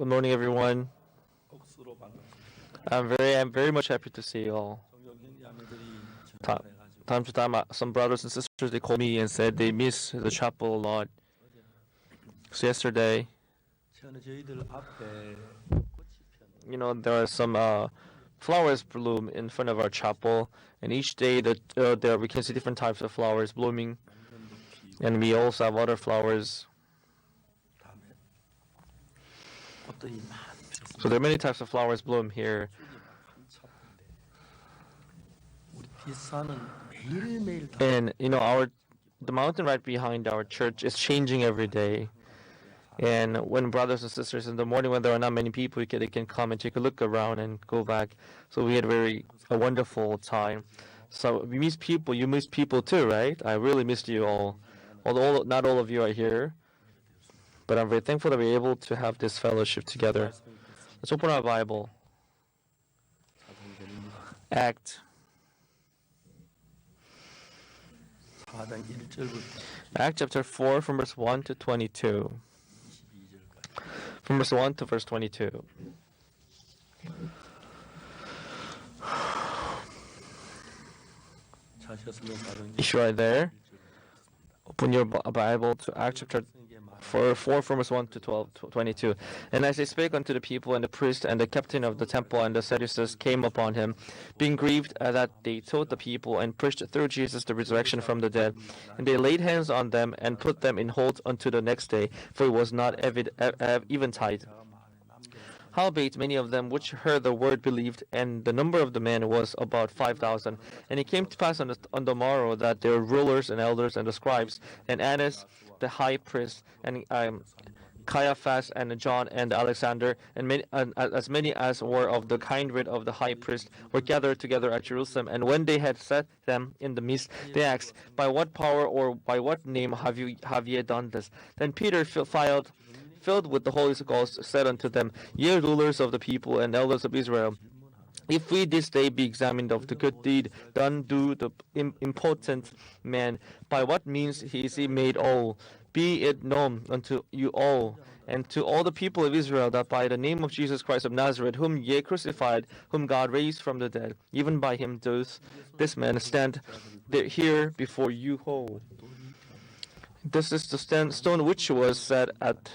Good morning, everyone. 억수로 반갑습니다. I'm very much happy to see you all. 종교 형제자매들이 Time, 전화해가지고 time to time, some brothers and sisters they called me and said they miss the chapel a lot. So yesterday, 전에 저희들 앞에 꽃이 폈는데 there are some flowers bloom in front of our chapel, and each day there we can see different types of flowers blooming, 당근도 피고 and we also have other flowers. 다음에 꽃들이 많이 So there 폈습니다. are many types of flowers bloom here, 축이 많은 차인데 우리 뒷산은 매일매일 다 and the mountain right behind our church is changing every day. And when brothers and sisters in the morning, when there are not many people, they can come and take a look around and go back. So we had a wonderful time. So we miss people. You miss people too, right? I really missed you all. Although not all of you are here, but I'm very thankful that we're able to have this fellowship together. Let's open our Bible. 사도행전입니다. Act 4장 1절부터 Act chapter 4 from verse 1 to 22. 22절까지 From verse 1 to verse 22. 찾으셨으면 사도행전 If you are there, 1절부터 읽겠습니다. open your Bible to Act chapter 백성에게 말하되 for 4 from verse 1 to 22. And as they spake unto the people, and the priest and the captain of the temple and the Sadducees came upon him, being grieved that they told the people and preached through Jesus the resurrection from the dead. And they laid hands on them and put them in hold unto the next day, for it was not eventide. 자가 많이 남겨서 Howbeit many of them which heard the word believed, and the number of the men was about 5,000. And it came to pass on the morrow that there were rulers and elders and the scribes, and Annas the high priest, and Caiaphas and John and Alexander, and as many as were of the kindred of the high priest, were gathered together at Jerusalem. And when they had set them in the midst, they asked, By what power or by what name have ye done this? Then Peter filled with the Holy Ghost, said unto them, Ye rulers of the people and elders of Israel, if we this day be examined of the good deed done to the impotent man, by what means is he made whole? Be it known unto you all, and to all the people of Israel, that by the name of Jesus Christ of Nazareth, whom ye crucified, whom God raised from the dead, even by him does this man stand here before you whole. This is the stone which was set at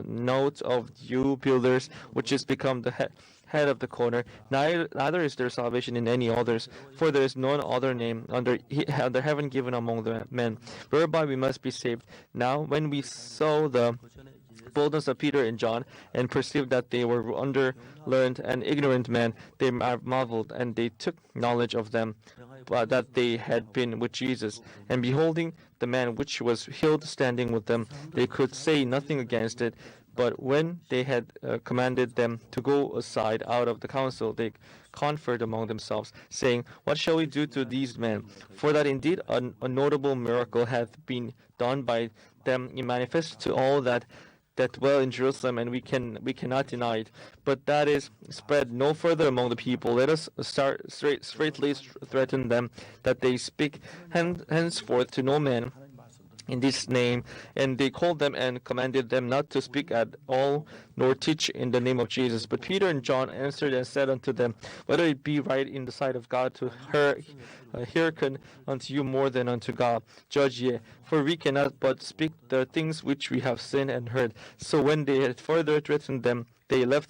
note of you builders, which is become the head of the corner. Neither is there salvation in any others, for there is none other name under heaven given among the men, whereby we must be saved. Now, when we saw the boldness of Peter and John, and perceived that they were underlearned and ignorant men, they marveled, and they took knowledge of them, that they had been with Jesus. And beholding the man which was healed standing with them, they could say nothing against it. But when they had commanded them to go aside out of the council, they conferred among themselves, saying, What shall we do to these men? For that indeed a notable miracle hath been done by them in manifest to all that dwell in Jerusalem, and we cannot deny it. But that is spread no further among the people. Let us straightly threaten them, that they speak henceforth to no man 하나님 말씀도 in this name. And they called them and commanded them not to speak at all, nor teach in the name of Jesus. But Peter and John answered and said unto them, Whether it be right in the sight of God to hearken unto you more than unto God, judge ye. For we cannot but speak the things which we have seen and heard. So when they had further threatened them, they left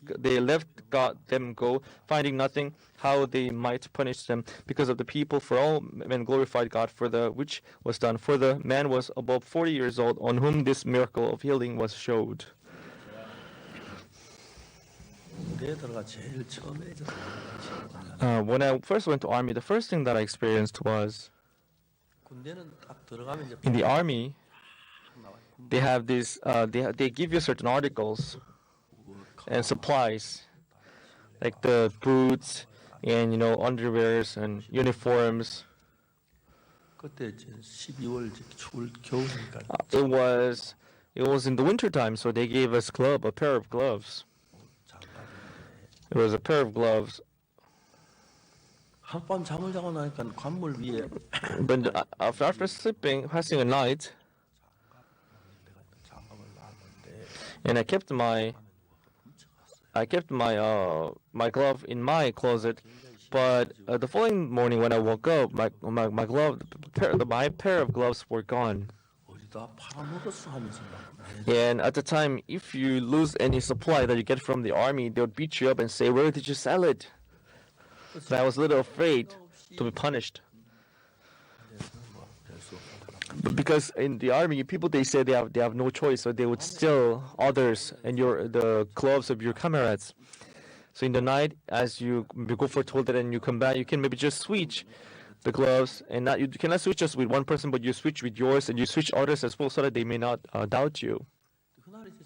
them go, finding nothing how they might punish them because of the people. For all men glorified God for the which was done. For the man was above 40 years old, on whom this miracle of healing was showed. 군대에 들어가 제일 처음에 When I first went to army, the first thing that I experienced was 군대는 딱 들어가면 이제 in the army 나와요. they have this they give you certain articles and supplies like the boots and underwears and uniforms. 그때 이제 12월 이제 겨울이니까 It was in the winter time, so they gave us a pair of gloves. 장갑인데 It was a pair of gloves. 하룻밤 잠을 자고 나니까 관물 위에 But after sleeping, passing a night, 내가 장갑을 놨는데 and I kept my my glove in my closet, but the following morning when I woke up, my glove, my pair of gloves were gone. 어디다 팔아먹었어 하면서 막 And at the time, if you lose any supply that you get from the army, they would beat you up and say, "Where did you sell it?" And I was a little afraid to be punished. 뭐될수 없다. But because in the army, people they say they have no choice, so they would steal others and the gloves of your comrades. So in the night, as you go for toilet and you come back, you can maybe just switch the gloves, and not you cannot switch just with one person, but you switch with yours and you switch others as well, so that they may not doubt you. 그날 이제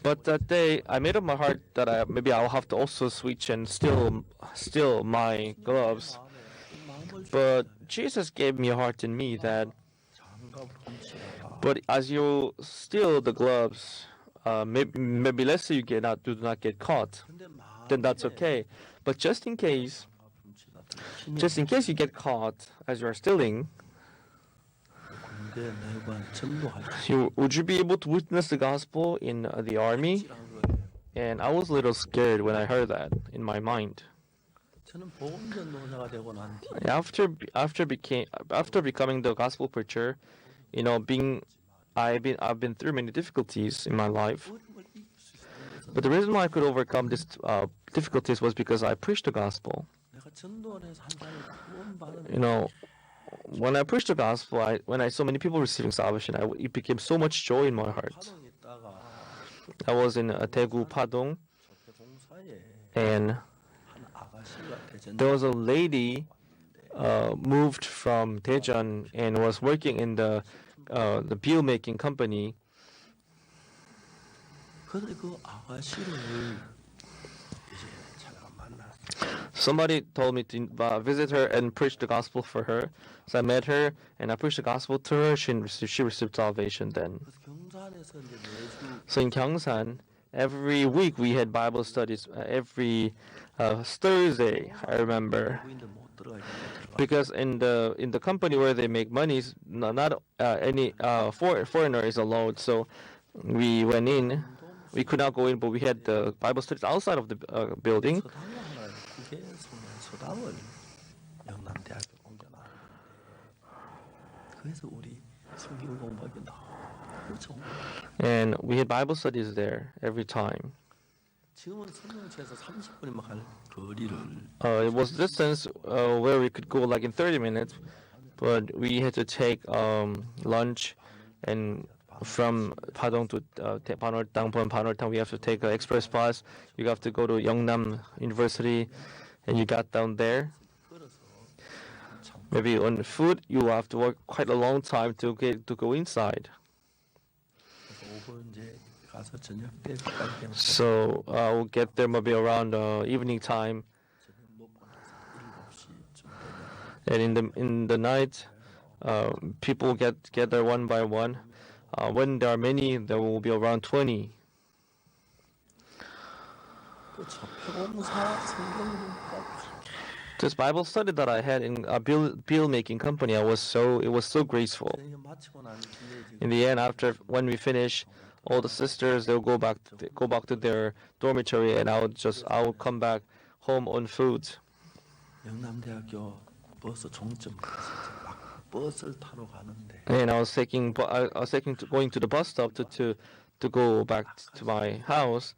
But that day, I made up my heart that maybe I'll have to also switch and steal my gloves. 마음을 But Jesus gave me a heart in me that, 장갑을 훔치다가 but as you steal the gloves, maybe let's say do not get caught, 근데 then that's okay. But just in case you get caught as you are stealing, 군대 내관 전도할 would you be able to witness the gospel in the army? 한 거예요. And I was a little scared when I heard that in my mind. 저는 복음 전도사가 되고 난 뒤에 After becoming the gospel preacher, I've been through many difficulties in my life. 어려움을 이길 수 있었던 것은 But the reason why I could overcome these difficulties was because I preached the gospel. 내가 전도를 해서 한 사람이 구원받은 You know, when I preached the gospel, when I saw many people receiving salvation, it became so much joy in my heart. 파동에 있다가 I was in Daegu, Padong, 조폐공사에 and 한 아가씨가 대전 there was a lady moved from Daejeon and was working in the beer making company. 근데 그 아가씨를 이제 제가 만났어요. Somebody told me to visit her and preach the gospel for her. So I met her and I preached the gospel to her. She received salvation then. 그래서 경산에서 이제 매주 So in Gyeongsang, every week we had Bible studies. Every Thursday, I remember, 부인들 못 들어가게 because in the company where they make money, not any foreigner is allowed. So we went in. We could not go in, but we had the Bible studies outside of the building. 서당을 하나 국회에서는 서당을 영남대학교 옮겨놨는데 그래서 우리 성경 공부하기 너무 좋은 거예요. And we had Bible studies there every time. 지금은 성령체에서 30분이면 갈 거리를 It was distance where we could go like in 30 minutes, but we had to take lunch, and from Padong to Panoltang, from Panoltang we have to take an express bus. You have to go to Yeongnam University, and you got down there. 걸어서 참 Maybe on food you have to work quite a long time to go inside. 그래서 오후 이제 가서 저녁 때까지 되면 So we'll get there maybe around evening time, 저녁 먹고 나서 7시쯤 되면 and in the night, people get there one by one. When there are many, there will be around 20. 그 저폐공사 성경 공부가 This Bible study that I had in a bill making company, it was so graceful. 저녁 마치고 난 뒤에 지금 In the end, after when we finish, all the sisters they'll go back to their dormitory, and I will come back home on food. 영남대학교 버스 종점까지 이제 막 버스를 타러 가는데 And I was going to the bus stop to go back to my house,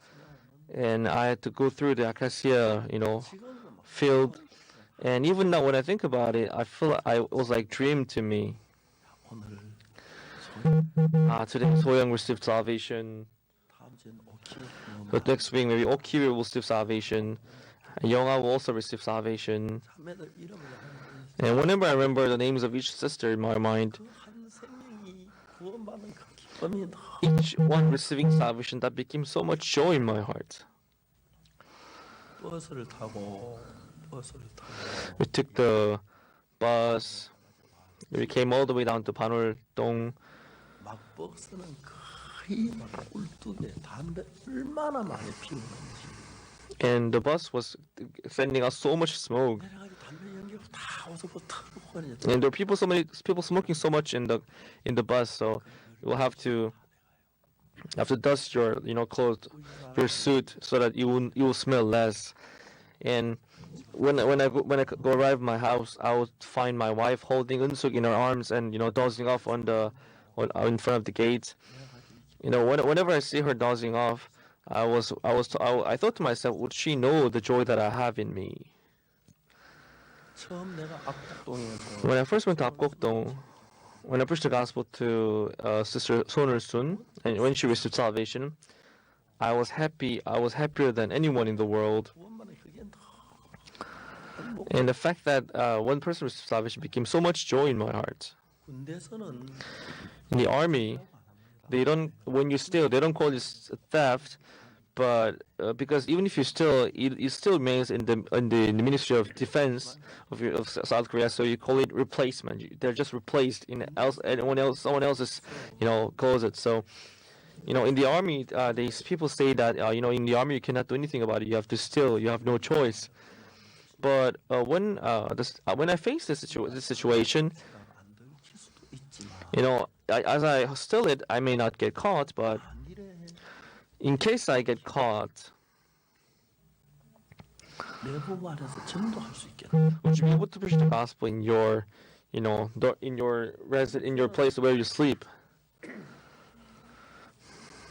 and I had to go through the acacia, 지금은 막 field. And even now, when I think about it, I feel it was like dream to me. 오늘 Today Soyoung received salvation. 다음 주엔 오키를 But next week, maybe Okiri will receive salvation. Yonga will also receive salvation. 자매들 이름을 하는데 And whenever I remember the names of each sister in my mind, 그한 생명이 구원받는 그 기쁨이 너무 each one receiving salvation, that became so much joy in my heart. 버스를 타고 We took the bus. We came all the way down to Panoltong. 막 버스는 거의 막 꿀뚝에 담배 얼마나 많이 피우는지 And the bus was sending out so much smoke. 내려가지고 담배 연기고 다 어서 터고 이제 And there were so many people smoking so much in the bus, so we'll have to You have to dust your clothes, your suit, so that you will smell less. And when I go arrive my house, I would find my wife holding Unsuk in her arms and dozing off in front of the gate. Whenever I see her dozing off, I thought to myself, would she know the joy that I have in me? 처음 내가 압곡동에서 When I first went to Apgokdong, when I preached the gospel to Sister Sonul Sun, and when she received salvation, I was happy. I was happier than anyone in the world. 구원만에 그게 너무 And the fact that one person received salvation became so much joy in my heart. 군대에서는 In the army, they don't when you steal, they don't call it theft, but because even if you steal, it still remains in the Ministry of Defense of South Korea, so you call it replacement. They're just replaced in someone else's closet. So in the army, these people say that in the army you cannot do anything about it. You have to steal. You have no choice. But when I face this situation, 안 들킬 수도 있지만 as I steal it, I may not get caught, but 만일에 in case I get caught, 내 보고 안에서 전도할 수 있겠다. would you be able to preach the gospel in your, in your place where you sleep?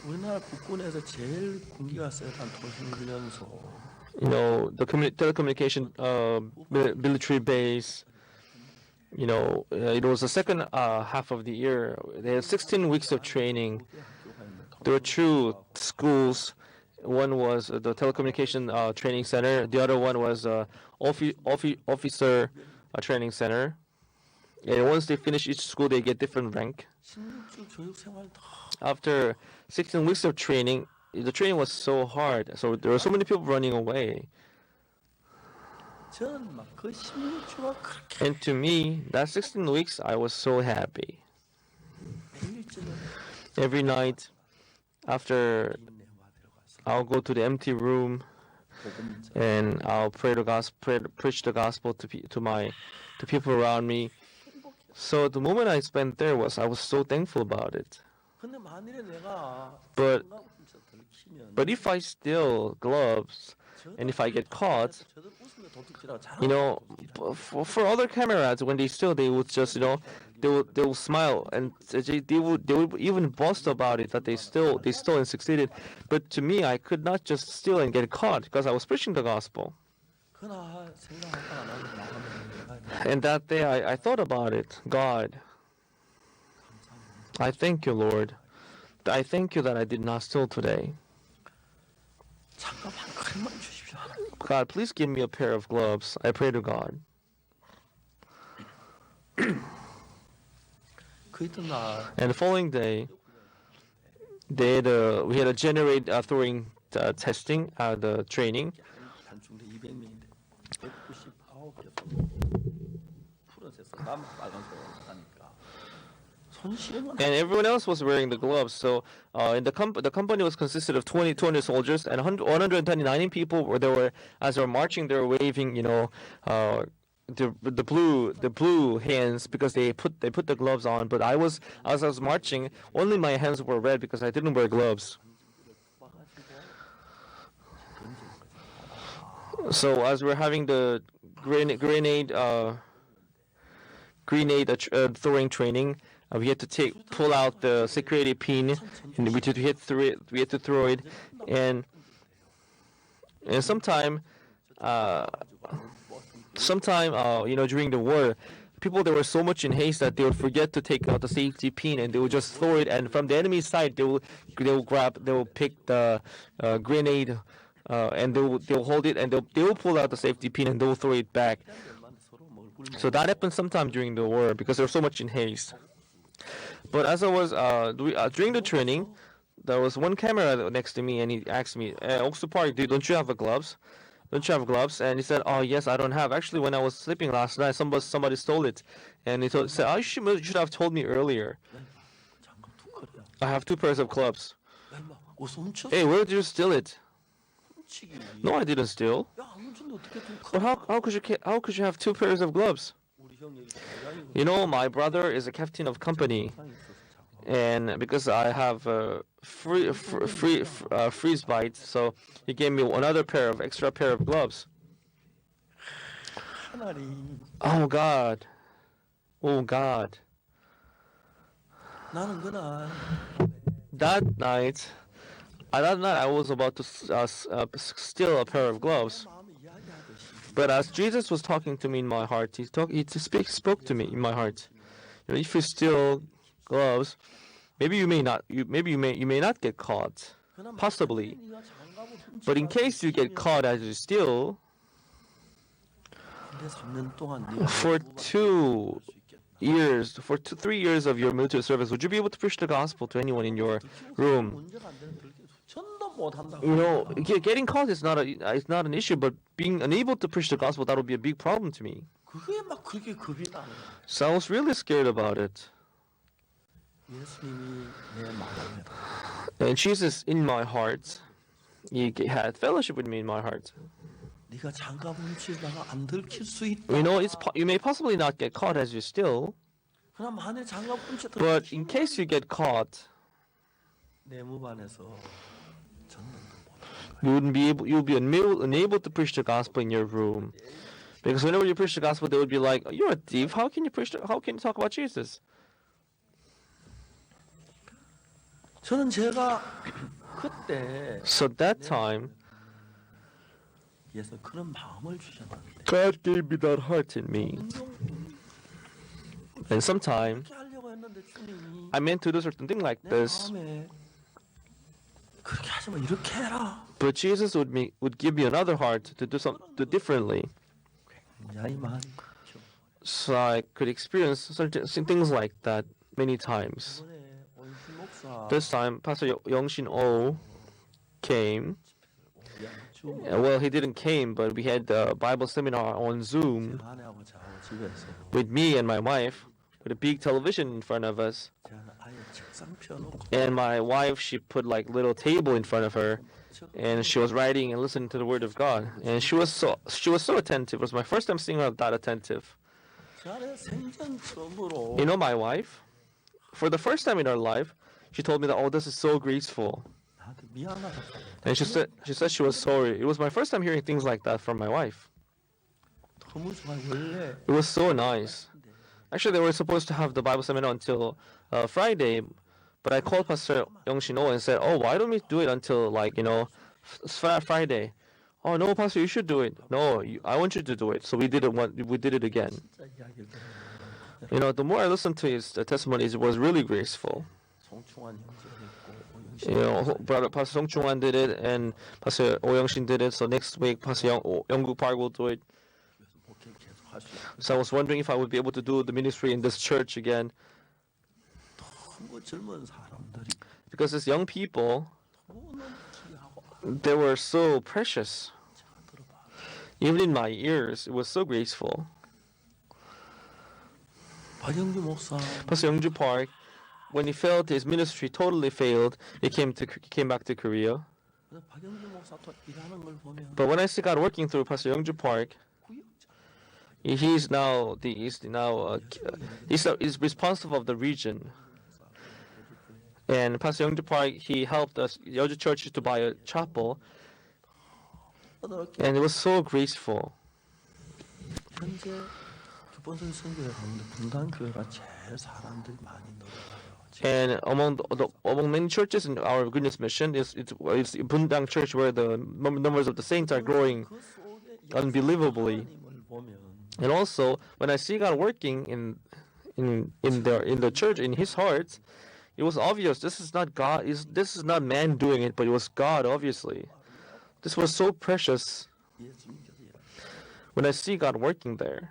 우리나라 국군에서 제일 군기가 세단 통신훈련소 The telecommunication military base. It was the second half of the year. They had 16 weeks of training. There were two schools. One was the telecommunication training center. The other one was officer training center. And once they finish each school, they get different rank. 16주 교육 생활 다 After 16 weeks of training, the training was so hard. So there were so many people running away. 저는 막그 16주가 그렇게 And to me, that 16 weeks, I was so happy. 매일 저녁 Every night, after 내와 들어가서 I'll go to the empty room 복음 전 and I'll preach the gospel to people around me. So the moment I spent there I was so thankful about it. 근데 만일에 내가 But- 성가분에서 들키면 But if I steal gloves and if I get caught, 저들 웃으며 도둑질하고 for other camarades, when they steal, they would just they will smile and they would even boast about it that they stole and succeeded. But to me, I could not just steal and get caught because I was preaching the gospel. 그나 생각하다가 나도 나가면 내가 And that day, I thought about it. God, I thank you, Lord. I thank you that I did not steal today. 잠깐 한 칼만 주십시오. God, please give me a pair of gloves. I pray to God. 그 이튿날 And the following day, we had a generate throwing testing, the training. 단충대 200명인데 199개서 푸른색서 남 빨간색 하니까 손 시려면 And everyone else was wearing the gloves. So the company was consisted of 200 soldiers and 129 people. Where they were, as they were marching, they were waving, the blue hands because they put the gloves on. But as I was marching, only my hands were red because I didn't wear gloves. So as we're having the grenade throwing training, we had to pull out the security pin, and we had to throw it, and sometime during the war, people, they were so much in haste that they would forget to take out the safety pin and they would just throw it, and from the enemy's side they will pick the grenade and they'll hold it and they will pull out the safety pin and they will throw it back. So that happened sometime during the war because they were so much in haste. But as I was during the training, there was one camera next to me and he asked me, Oksu Park, dude, don't you have gloves? Don't you have gloves? And he said, oh yes, I don't have. Actually, when I was sleeping last night, somebody stole it. And he said, oh, you should have told me earlier. 잠깐 툭거려. I have 2 pairs of gloves. 야 임마 어디서 훔쳤어? Hey, where did you steal it? 훔치기. No, I didn't steal. 야안 훔쳤는데 어떻게 But 툭거려? how could you have 2 pairs of gloves? 우리 형 얘기 대장이고 My brother is a captain of company, 상이 있어서 자꾸. and because I have freeze bites, so he gave me another extra pair of gloves. 하나님, Oh God. Oh God. 나는 그날 That night, I was about to steal a pair of gloves. 마음에 이야기하듯이 But as Jesus was talking to me in my heart, spoke to me in my heart. If you steal gloves, maybe you may not get caught, 그날 possibly. 네가 장갑을 But in case you get caught as you steal, 근데 3년 동안 네가 for 3 years of your military service, would you be able to preach the gospel to anyone in your room? 문제가 안 되는 그렇게 전도 못 한다고. Getting caught is not an issue, but being unable to preach the gospel, that would be a big problem to me. 그게 막 그렇게 겁이 나는 거야. So I was really scared about it. 예수님이 내 마음에 And Jesus in my heart, he had fellowship with me in my heart. 네가 장갑 훔치다가 안 들킬 수 있다. You may possibly not get caught as you steal, 그럼 만에 장갑 훔치다 but in case you get caught, 내 무반에서 전도도 못. you'll be unable to preach the gospel in your room. Because whenever you preach the gospel, they would be like, "You're a thief. How can you talk about Jesus?" 저는 제가 그때 So that time, 예수 그런 마음을 주셨는데 God gave me that heart in me. And sometime, 그렇게 하려고 했는데 주님이 I meant to do certain thing like 내 this, 마음에 그렇게 하지 마 이렇게 해라. but Jesus would give me another heart to do differently, 굉장히 많이 so I could experience certain things like that many times. 이번에 원신 목사 This time, Pastor Yongshin Oh came. Well, he didn't came, but we had the Bible seminar on Zoom 아내하고 저하고 집에서 with me and my wife, with a big television in front of us. 저는 아예 책상 펴놓고 And my wife, she put like little table in front of her, and she was writing and listening to the Word of God. And she was so attentive. It was my first time seeing her that attentive. 저는 생전 처음으로 My wife, for the first time in her life, she told me that, "Oh, this is so graceful." 나한테 미안하다고. And she said she was sorry. It was my first time hearing things like that from my wife. 너무 좋아요. 원래 It was so nice. Actually, they were supposed to have the Bible seminar until Friday, but I called Pastor Yongshin Oh and said, "Oh, why don't we do it until Friday?" "Oh no, Pastor, you should do it." "No, I want you to do it." So we did it. We did it again. 진짜 이야기를 들으면 The more I listened to his testimonies, it was really graceful. 송충환 형제가 있고 Brother Pastor Song Chung-wan did it, and Pastor Oh Young-shin did it. So next week, Pastor Young-guk Park will do it. 목회 계속 할 수 있고 So I was wondering if I would be able to do the ministry in this church again, 너무 젊은 사람들이 because these young people, 너무 귀하고 they were so precious. 제가 들어봐. Even in my ears, it was so graceful. 박영규 목사 Pastor Youngju Park, when he felt his ministry totally failed, he came back to Korea. 박영규 목사 또 일하는 걸 보면 But when I see God working through Pastor Youngju Park, 구역자 he's responsible of the region. And Pastor Youngju Park, he helped us Yeoju Church to buy a chapel, 어떻게 and it was so graceful. 현재 기본선 선교회 가운데 분당 교회가 제일 사람들이 많이 늘어나요. And among many churches in our goodness mission, it's Bundang Church where the numbers of the saints are growing 그 속에 unbelievably. 하나님을 보면 And also, when I see God working in the church in His heart, it was obvious this is not God. This is not man doing it, but it was God. Obviously, this was so precious 예수님께서 when I see God working there.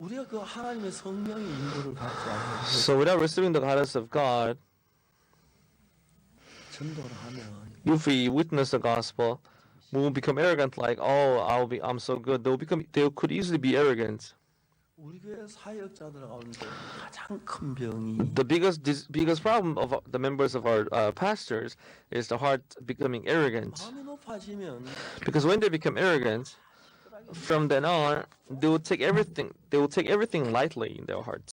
우리가 그 하나님의 성령의 인도를 받지 않으면 So without receiving the guidance of God, 전도를 하면 if we witness the gospel, we will become arrogant. Like, oh, I'm so good. They could easily be arrogant. 우리 교회 사역자들 가운데 가장 큰 병이 The biggest problem of the members of our pastors is the heart becoming arrogant. 마음이 높아지면 Because when they become arrogant, from then on, they will take everything lightly in their hearts,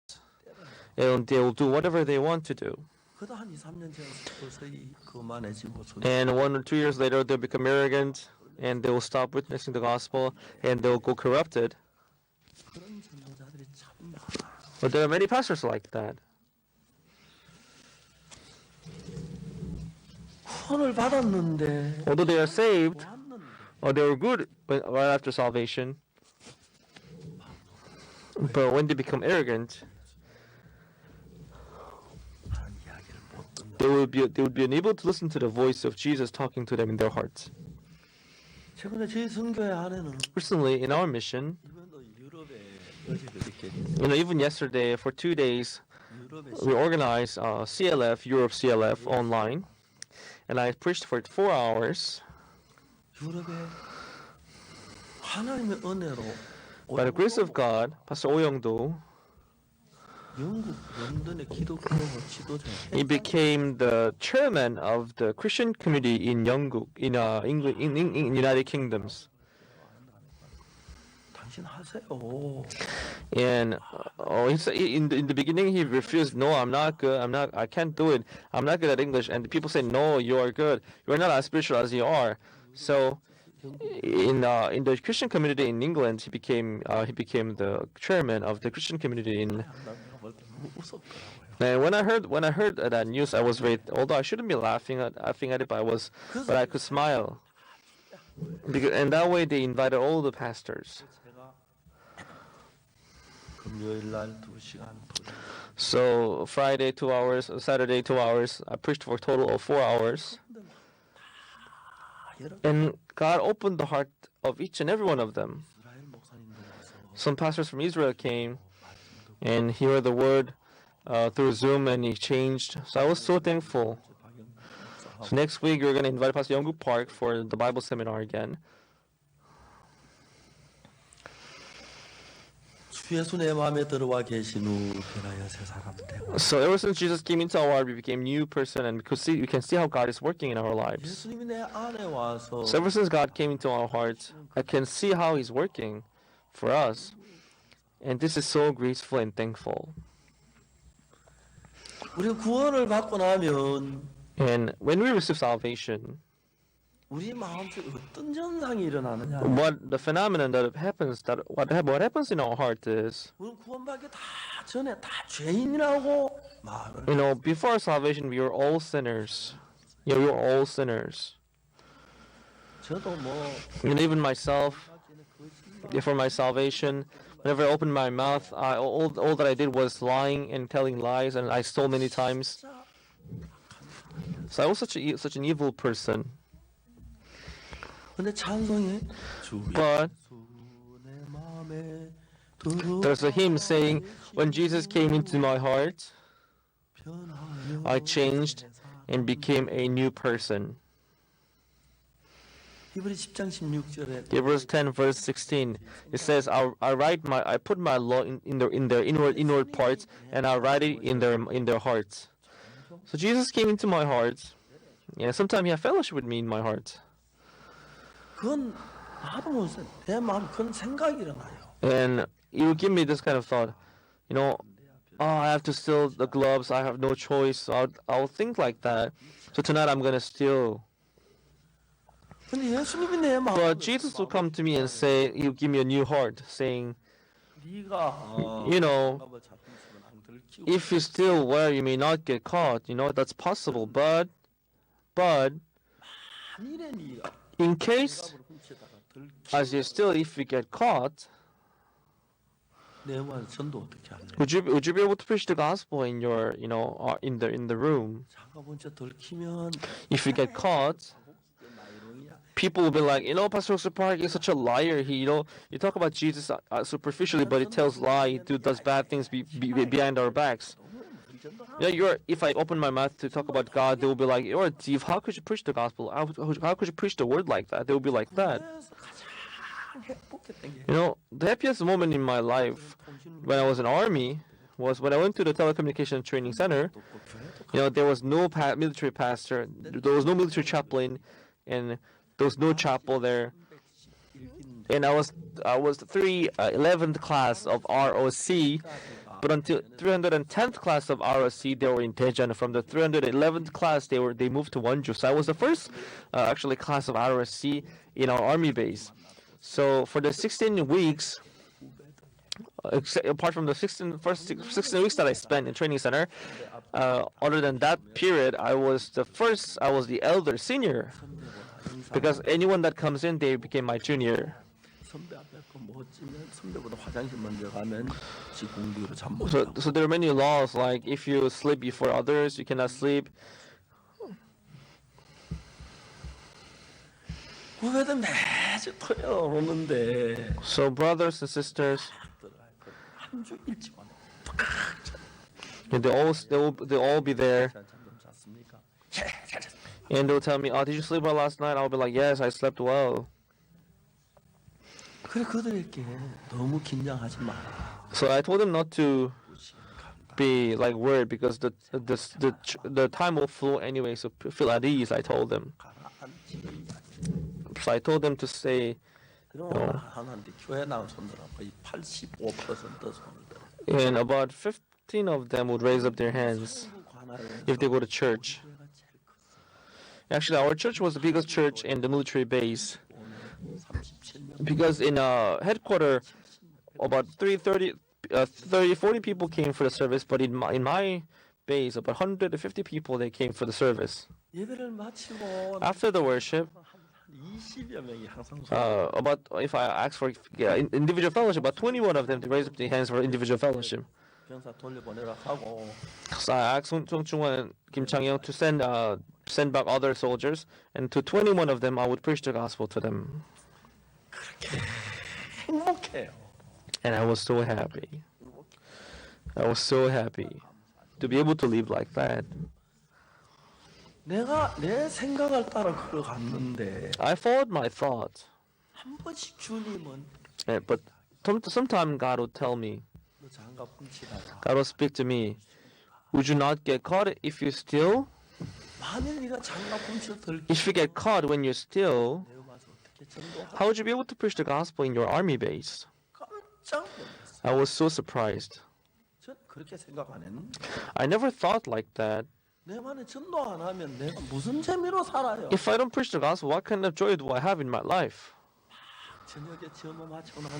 and they will do whatever they want to do. 그 그래도 한 2, 3년 지나서 서서히 그만해지고 And 1 or 2 years later, they'll become arrogant and they will stop witnessing the gospel and they'll go corrupted. 그런 전도자들이 참 많아. But there are many pastors like that. 구원을 받았는데 Although they are saved, 왔는데 or they were good right after salvation, but when they become arrogant, 하는 이야기를 못 듣는. they would be unable to listen to the voice of Jesus talking to them in their hearts. 최근에 저희 선교회 안에는 Recently, in our mission, 이번도 유럽에 어제도 이렇게 even yesterday, for 2 days, 유럽에 we organized CLF, Europe CLF online, and I preached for 4 hours. 유럽에 하나님의 은혜로 By the grace of God, Pastor Oyongdo, 영국 런던의 기독교 지도자 he became the chairman of the Christian community in Yeongguk, in England, in United Kingdoms. 당신 하세요. And he said, in the beginning he refused. No, I'm not good. I can't do it. I'm not good at English. And the people say, no, you are good. You are not as spiritual as you are. So, in the Christian community in England, he became the chairman of the Christian community in. 너무 무섭더라고요. And when I heard that news, I was very. Although I shouldn't be laughing at it, but I could smile. And that way they invited all the pastors. 제가 금요일 날 2시간 So Friday 2 hours, Saturday 2 hours. I preached for a total of 4 hours. And God opened the heart of each and every one of them. 이스라엘 목사님들 와서 Some pastors from Israel came and he heard the word through Zoom and he changed. So I was so thankful. 박영 목사하고 So next week we're going to invite Pastor Yeongguk Park for the Bible seminar again. 주 예수 내 마음에 들어와 계신 후 변하여 새 사람 되고 So ever since Jesus came into our heart, we became new person and we can see how God is working in our lives. 예수님이 내 안에 와서 So ever since God came into our hearts, I can see how He's working for us. And this is so graceful and thankful. 우리 구원을 받고 나면 And when we receive salvation, 우리 마음속에 어떤 현상이 일어나느냐? what the phenomenon that happens, what happens in our heart is, 우리 구원받기 다 전에 다 죄인이라고 말을. before salvation, we were all sinners. Yeah, we were all sinners. 저도 뭐 And even myself, for my salvation, whenever I opened my mouth, all that I did was lying and telling lies, and I stole many times. So I was such an evil person. 근데 찬송에 주 But 예수 내 마음에 들어와 there's a hymn saying, when Jesus came into my heart, 변하여 I changed and became a new person. 히브리 10장 16절에 Hebrews 10 verse 16. It says, I put my law in their inward parts, and I write it in their hearts. So Jesus came into my heart, and sometimes He had fellowship with me in my heart. 그건 나도 모르겠어요. 내 마음 그런 생각이 일어나요. And He would give me this kind of thought, oh, I have to steal the gloves. I have no choice. So I'll think like that. So tonight I'm gonna steal. 근데 예수님이 내 마음 But Jesus will come to me and say, He'll give me a new heart, saying, 네가 you know, if you steal where you may not get caught, that's possible. But 만일에 네가 in case, 훔치다가 들키면 as you steal, if you get caught, 내 말 전도 어떻게 할래? would you be able to preach the gospel in your, in the room? 자가 본체 들키면 If you get caught, people will be like, Pastor Joseph Park is such a liar. You talk about Jesus superficially, but he tells lie. He does bad things behind our backs. If I open my mouth to talk about God, they will be like, you're a thief. How could you preach the gospel? How could you preach the word like that? They will be like that. 그래서 가장 행복했던 게 The happiest moment in my life when I was in army was when I went to the telecommunication training center. There was no military pastor, there was no military chaplain, and there was no chapel there. And I was 11th class of ROC, But until 310th class of ROC, they were in Daejeon. From the 311th class, they moved to Wonju. So I was the first, actually, class of ROC in our army base. So for the 16 weeks, apart from the 16 weeks that I spent in training center, other than that period, I was the elder senior, because anyone that comes in, they became my junior. 선배 앞에 거 먹었지만 선배보다 화장실 먼저 가면 지 공기로 잠 못 So, 자고. so there are many laws, like if you sleep before others, you cannot sleep. 후배들 매주 토요 오는데 So brothers and sisters, 한주 일찍 오네. and they'll all be there, 잠좀 잤습니까? 잘 잤습니다. and they'll tell me, "Oh, did you sleep well last night?" I'll be like, "Yes, I slept well." 그래 그들에게 너무 긴장하지 마라. So I told them not to be like worried, because the time will flow anyway. So feel at ease. I told them. 가라앉히는 So I told them to say, 그럼 하나님께 교회 나온 손들은 거의 85% 손을 들어. and about 15 of them would raise up their hands if they go to church. Actually, our church was the biggest church in the military base, because in headquarters, about 30, 40 people came for the service, but in my base, about 150 people, they came for the service. 예배를 마치고 After the worship, 20여 명이 항상 about, if I ask for individual fellowship, about 21 of them, they raised up their hands for individual fellowship. 병사 돌려보내라 하고 So I asked Song Chung-won, Kim Chang-young to send back other soldiers, and to 21 of them, I would preach the gospel to them. 행복해요. And I was so happy. I was so happy to be able to live like that. 내가 내 생각을 따라 걸어갔는데 I followed my thoughts, 한 번씩 주님은 but sometimes God would tell me, 너 장갑 훔치다가 God will speak to me, would you not get caught if you steal? 만일 네가 장갑 훔쳐 들 If you get caught when you steal, 내가 와서 어떻게 전도하 how would you be able to preach the gospel in your army base? 깜짝 놀랐어요. I was so surprised. 전 그렇게 생각 안 했는데 I never thought like that. 내 만에 전도 안 하면 내가 무슨 재미로 살아요? If I don't preach the gospel, what kind of joy do I have in my life? 저녁에 점호 맞춰 난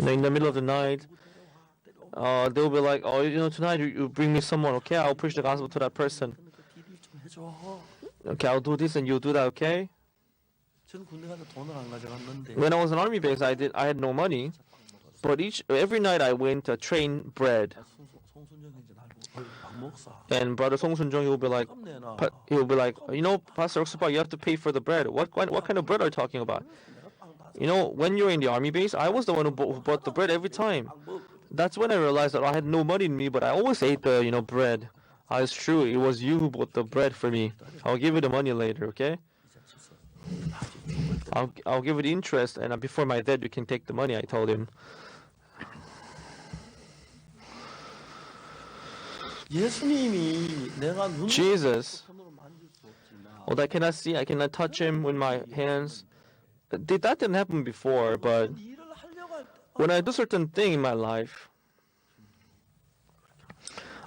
In the middle of the night, they'll be like, "Oh, tonight you bring me someone, okay? I'll preach the gospel to that person. 디디 좀 해줘. Okay, I'll do this and you do that, okay?" 전 군대 가서 돈을 안 가져갔는데 When I was in army base, I had no money, but every night I went to train bread. 송순정인지 알고 박 목사 And Brother Song Sun Jung, he'll be like, 내놔. Pastor Oksupa, you have to pay for the bread. What kind of bread are you talking about? When you're in the army base, I was the one who bought the bread every time. That's when I realized that I had no money in me, but I always ate the bread. It's true, it was you who bought the bread for me. I'll give you the money later, okay? I'll give you the interest, and before my death, you can take the money. I told him. 예수님이 내가 눈으로 Jesus, 손으로 만질 수 없지만 although I cannot see, I cannot touch him with my hands. That didn't happen before, but 일을 하려고 할 때 when I do certain thing in my life,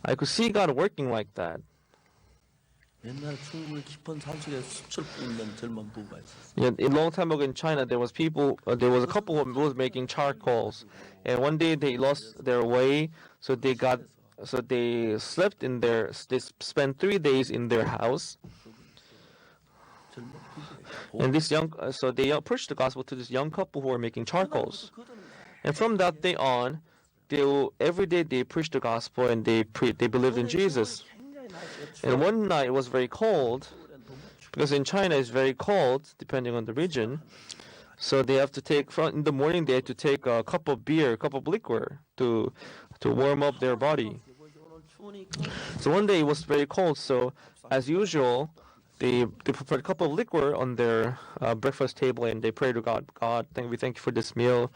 I could see God working like that. 옛날 중국의 깊은 산속에 숯을 뿜는 젊은 부부가 있었어요. Yeah, a long time ago in China, there was a couple who was making charcoals, and one day they lost their way, so they slept in they spent 3 days in their house, 젊은 부부에게 and so they preached the gospel to this young couple who were making charcoals, 그들은 and from that day on, every day they preached the gospel and they believed in Jesus. 굉장히 날씨가 And one night it was very cold, because in China it's very cold depending on the region. So they have to in the morning they had to take a cup of beer, a cup of liquor to warm up their body. 오늘 추우니까 So one day it was very cold, so as usual, they prepared a cup of liquor on their breakfast table and they prayed to God. God, we thank you for this meal.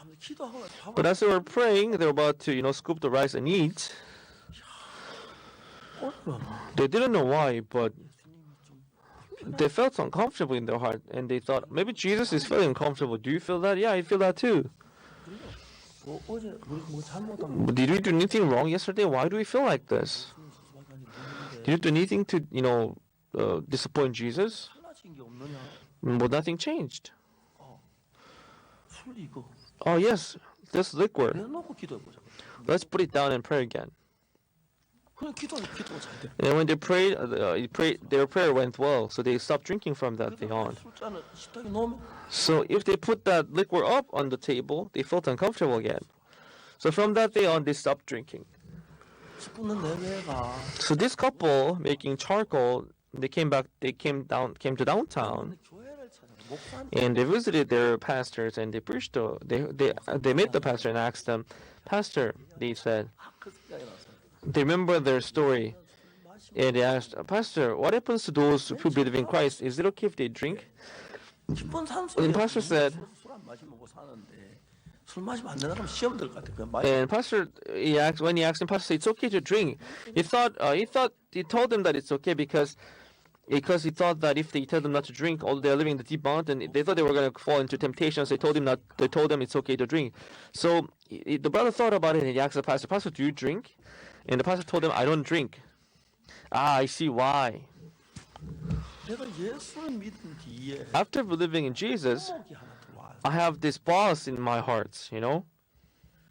가면 기도하고 밥을 But as they were praying, they were about to scoop the rice and eat. 얼마나 They didn't know why, but 예수님이 좀 they felt uncomfortable in their heart, and they thought maybe Jesus is feeling uncomfortable. Do you feel that? Yeah, I feel that too. 어제 우리 뭐 잘못한 거 Did we do anything wrong yesterday? Why do we feel like this? 수밖에 모르는데 Did you do anything to, disappoint Jesus? 달라진 게 없느냐? Well, nothing changed. 술 이거 Oh, yes, this liquor. 내놓고 기도해 보자. Let's put it down and pray again. 그냥 기도가 잘 돼. And when they prayed, their prayer went well, so they stopped drinking from that day on. 술잔을 식탁에 놓으면 So if they put that liquor up on the table, they felt uncomfortable again. So from that day on, they stopped drinking. 10분은 내외가 So this couple making charcoal, they came to downtown, 교회를 찾아 목사님 and they visited their pastors and they preached. They met the pastor and asked them, Pastor, they said, 그 생각이 나서 they remember their story, and they asked, Pastor, what happens to those who believe in Christ? Is it okay if they drink? 기쁜 삶 And 속에 pastor said, 술안 마시면 먹고 사는데 술 마시면 안 된다면 시험 들 것 같아. 그 말. and pastor, when he asked him, Pastor, it's okay to drink. He told them that it's okay because he thought that if they tell them not to drink, although they're living in the deep mountain, they thought they were going to fall into temptation. So they told them it's okay to drink. So the brother thought about it and he asked the pastor, Pastor, do you drink? And the pastor told him, I don't drink. Ah, I see why. 내가 예수를 믿은 뒤에 After believing in Jesus, 속이 하나 들어와요. I have this boss in my heart,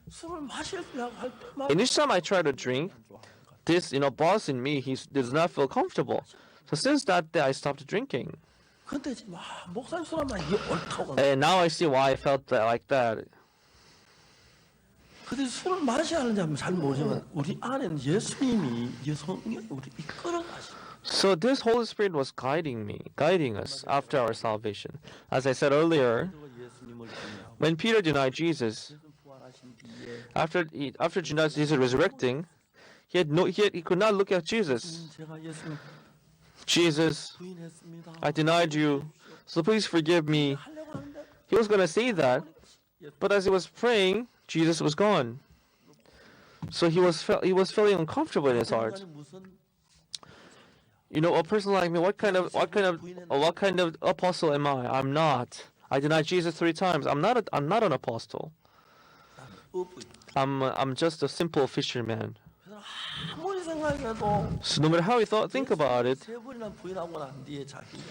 술을 마시려고 할 때마다 And each time I try to drink, 안 좋아하는 것 같아. this, boss in me, he does not feel comfortable. So since that day, I stopped drinking. 근데 지금 목사님 술 한번 이게 옳다고. And now I see why I felt like that. 근데 술을 마셔야 하는지 잘 모르지만 우리 안에는 예수님이 성령이 우리 이끌어 가시. So this Holy Spirit was guiding us after our salvation. As I said earlier, 예수님을 부인하고 when Peter denied Jesus, 예수님 부활하신 뒤에 after Jesus resurrecting, he could not look at Jesus. 제가 예수님 Jesus, 부인했습니다. I denied you, so please forgive me. 하려고 하는데 He was going to say that, but as he was praying, Jesus was gone. So he was feeling uncomfortable in his heart. 인간이 무슨 A person like me, what kind of apostle am I? I'm not. I denied Jesus 3 times. I'm not an apostle. 없어요. I'm just a simple fisherman. 그래서 아무리 생각해도 So no matter how we think about it, 세 번이나 부인하고 난 뒤에 자기가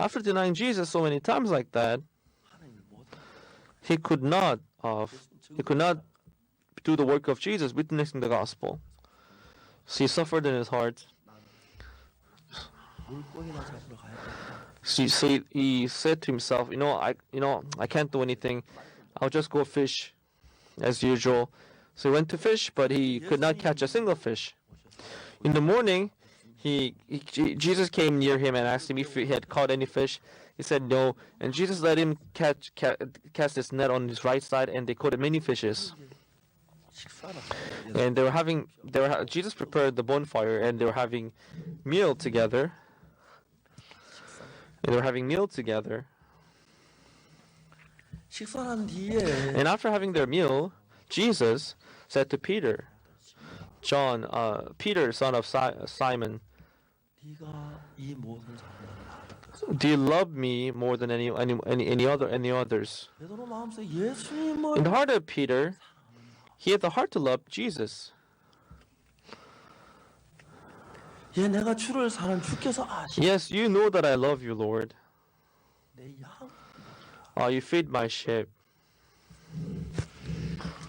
after denying Jesus so many times like that, 하나님을 못 he could not do the work of Jesus, witnessing the gospel. So he suffered in his heart. 물고기나 잡으러 가야 돼. So he said to himself, I can't do anything. I'll just go fish as usual. So he went to fish, but he could not catch a single fish. In the morning, Jesus came near him and asked him if he had caught any fish. He said no, and Jesus let him cast his net on his right side, and they caught many fishes. 식사를 And Jesus prepared the bonfire, and they were having meal together. 식사한 뒤에 And after having their meal, Jesus said to Peter, Peter, son of Simon, 네가 이 모든 사람을 do you love me more than any others? 베드로 마음속에 예수님을 In the heart of Peter, he had the heart to love Jesus. 예, 내가 주를 사는 주께서 아시. Yes, you know that I love you, Lord. 내 양. You feed my sheep.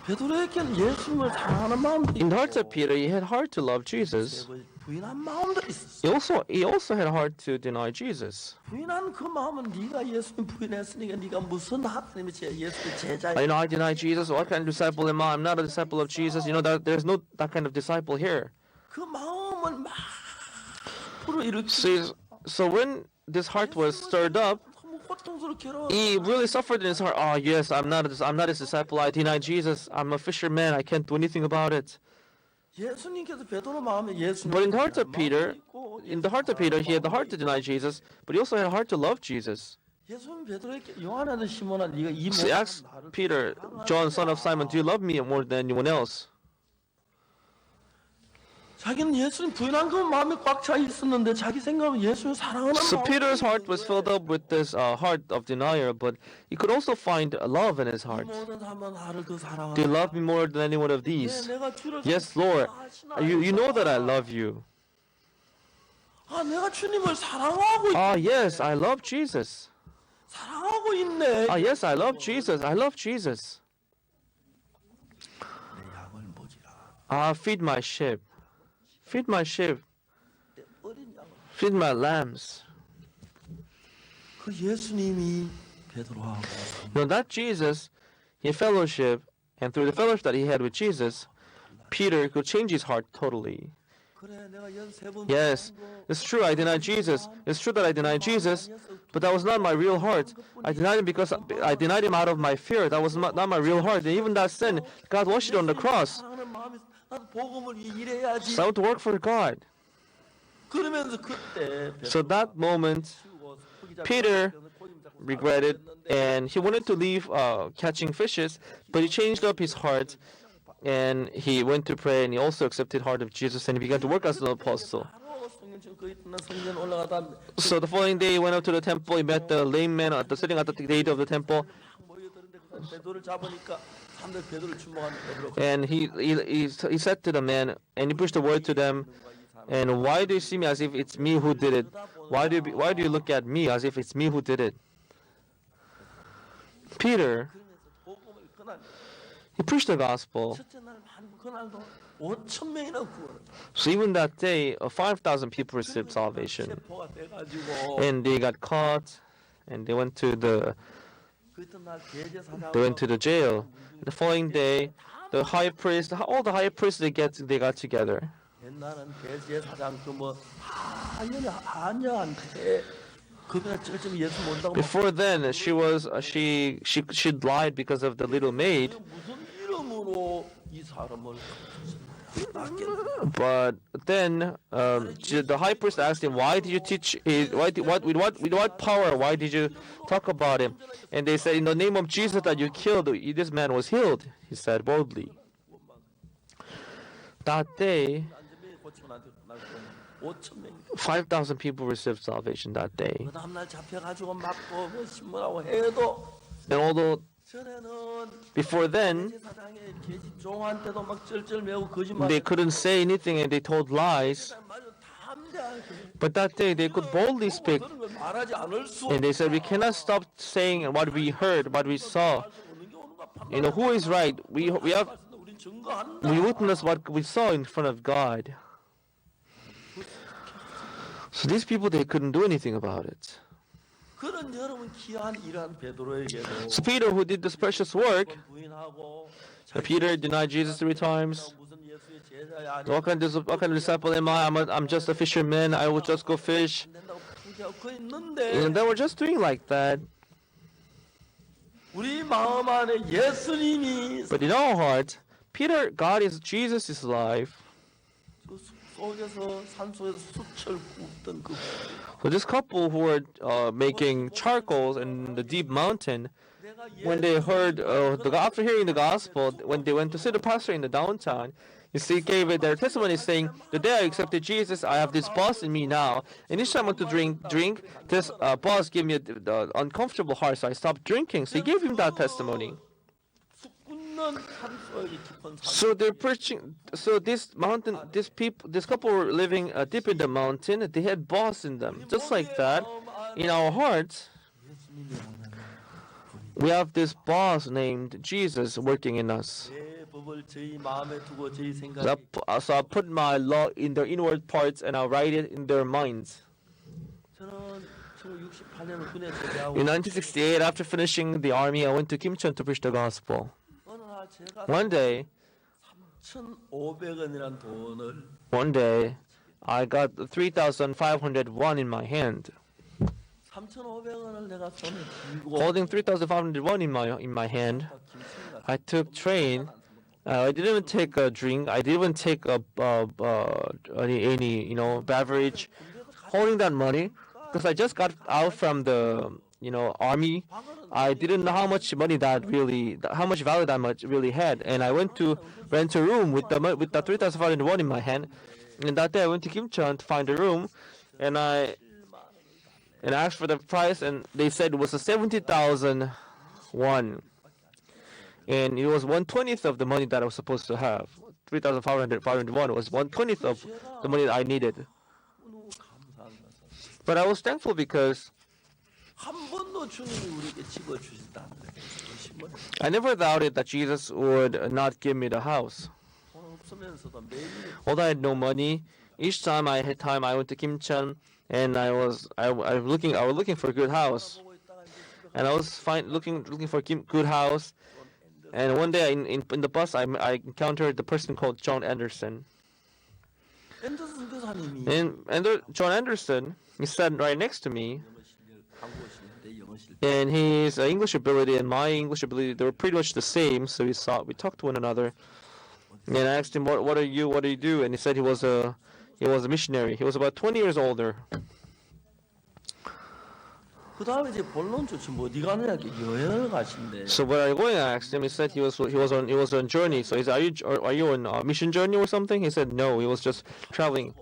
베드로에게는 예수님을 사랑하는 마음도 In the heart 있고 of Peter, he had heart to love Jesus. 부인한 마음도 있었어. He also had heart to deny Jesus. 부인한 그 마음은 네가 예수님 부인했으니까 네가 무슨 하나님의 예수의 제자야. I deny Jesus. What kind of disciple am I? I'm not a disciple of Jesus. That there's no that kind of disciple here. 그 마음을 막 불어일으키고 So when this heart was stirred up, 너무 고통스럽게 괴로워. he really suffered in his heart. Oh yes, I'm not his disciple. I deny Jesus. I'm a fisherman. I can't do anything about it. 예수님께서 베드로 마음에 예수님. But in the heart of Peter, he had the heart to deny Jesus, but he also had a heart to love Jesus. 예수님 베드로에게 요한의 시몬아 네가 이 So he asked Peter, John, son of Simon, do you love me more than anyone else? 자기는 예수님 부인한 그 마음에 꽉 차 있었는데 자기 생각은 예수님 사랑하는 So 마음. Peter's heart was filled up with this heart of denial, but he could also find love in his heart. 모든 사람은 나를 더 Do you 사랑하나? love me more than any one of 네, these? 내가 주를 Yes, Lord. 사랑하시나? You know that I love you. 아, 내가 주님을 사랑하고 Ah, yes, I love Jesus. 사랑하고 있네. Ah, yes, I love Jesus. I love Jesus. 내 양을 보지라. Ah, feed my sheep. Feed my sheep. 내 어린 양을. Feed my lambs. 그 예수님이 베드로하고 Now that Jesus, he had fellowship, and through the fellowship that he had with Jesus, Peter could change his heart totally. 그래 내가 연세번 Yes, it's true, I denied Jesus. It's true that I denied Jesus, but that was not my real heart. I denied him because I denied him out of my fear. That was not my real heart. And even that sin, God washed it on the cross. 사랑하는 마음이 나도 복음을 일해야지. So I want to work for God. 그러면서 그때 So that moment, Peter regretted, and he wanted to leave catching fishes, but he changed up his heart, and he went to pray, and he also accepted the heart of Jesus, and he began to work as an apostle. So the following day, he went up to the temple. He met the lame man sitting at the gate of the temple, and he said to the man, and he preached the word to them. And why do you see me as if it's me who did it? Why do you look at me as if it's me who did it? Peter, he preached the gospel. So even that day, 5,000 people received salvation, and they got caught, and they went to the jail. The following day, the high priest, all the high priests, they got together. 옛날은 대제사장 그뭐 한여한테 그냥 찔끔 예수 못다고. Before then, she lied because of the little maid. 무슨 이름으로 이 사람을 But then the high priest asked him, "Why did you teach? With what power? Why did you talk about him?" And they said, "In the name of Jesus that you killed, this man was healed." He said boldly. That day, 5,000 people received salvation that day. 그 다음날 잡혀가지고 맞고 뭐 신문하고 해도 And although 전에는 before then 대제사장의 계집 종한테도 막 쩔쩔매고 거짓말. they couldn't say anything and they told lies, but that day they could boldly speak, 말하지 않을 수. and they said, "We cannot stop saying what we heard, what we saw. You know, who is right? We witness what we saw in front of God." So these people, they couldn't do anything about it. 그런 여러분 귀한 일한 베드로에게도 So Peter, who did this precious work, 부인하고 Peter denied Jesus 3 times. 무슨 예수의 제자야 What kind of disciple am I? I'm just a fisherman. I will just go fish. 된다고 포기하고 그 있는데 And they were just doing like that. 우리 마음 안에 예수님이 But in our heart, Jesus is alive. 그 속에서 산속에서 숯을 굽던 그 So this couple who were making charcoals in the deep mountain, when they heard, after hearing the gospel, when they went to see the pastor in the downtown, you see, gave it their testimony saying, "The day I accepted Jesus, I have this buzz in me now. And each time I want to drink, this buzz gave me an uncomfortable heart, so I stopped drinking." So he gave him that testimony. 숯 굽는 산속에 깊은 산 So they're preaching. So this couple were living deep in the mountain. They had buzz in them, just like that. In our hearts, we have this boss named Jesus working in us. 내 법을 저희 마음에 두고 저희 생각에 So I put my law in their inward parts and I write it in their minds. 저는 1968년 군에 제대하고 In 1968, after finishing the army, I went to Kimcheon to preach the gospel. 어느 날 제가 One day, 3,500원이란 돈을 one day, I got 3,500 won in my hand. 3,500원을 내가 손에 쥐고 Holding 3,500 won in my hand, I took train. I didn't even take a drink. I didn't even take any beverage. Holding that money, because I just got out from the army. I didn't know how much value that much really had, and I went to rent a room with the 3,500 won in my hand. And that day I went to Kimcheon to find a room, and I asked for the price, and they said it was a 70,000 won, and it was 1/20th of the money that I was supposed to have. 3,500 won was 1/20th of the money that I needed. 너무 감사한 것은 But I was thankful because 한 번도 주님이 우리에게 집어 주신다는 것을 I never doubted that Jesus would not give me the house. 돈 없으면서도 매일 Although I had no money, each time I had time, I went to Kimcheon, and I was looking for a good house, 보고 있다가 이제 집에 and I was looking for a good house. And one day in the bus, I encountered the person called John Anderson. 앤더슨 교사님이 And John Anderson, he sat right next to me, 영어 실력 한국어 실력 내 영어 실력 and his English ability and my English ability, they were pretty much the same. So we talked to one another, and I asked him, what do you do? And he said he was a missionary. He was about 20 years older. 그 다음에 이제 본론 좋지 뭐 어디 가느냐 여행을 가신대. So where are you going? I asked him. He said he was on journey. So he said, are you on a mission journey or something? He said no. He was just traveling.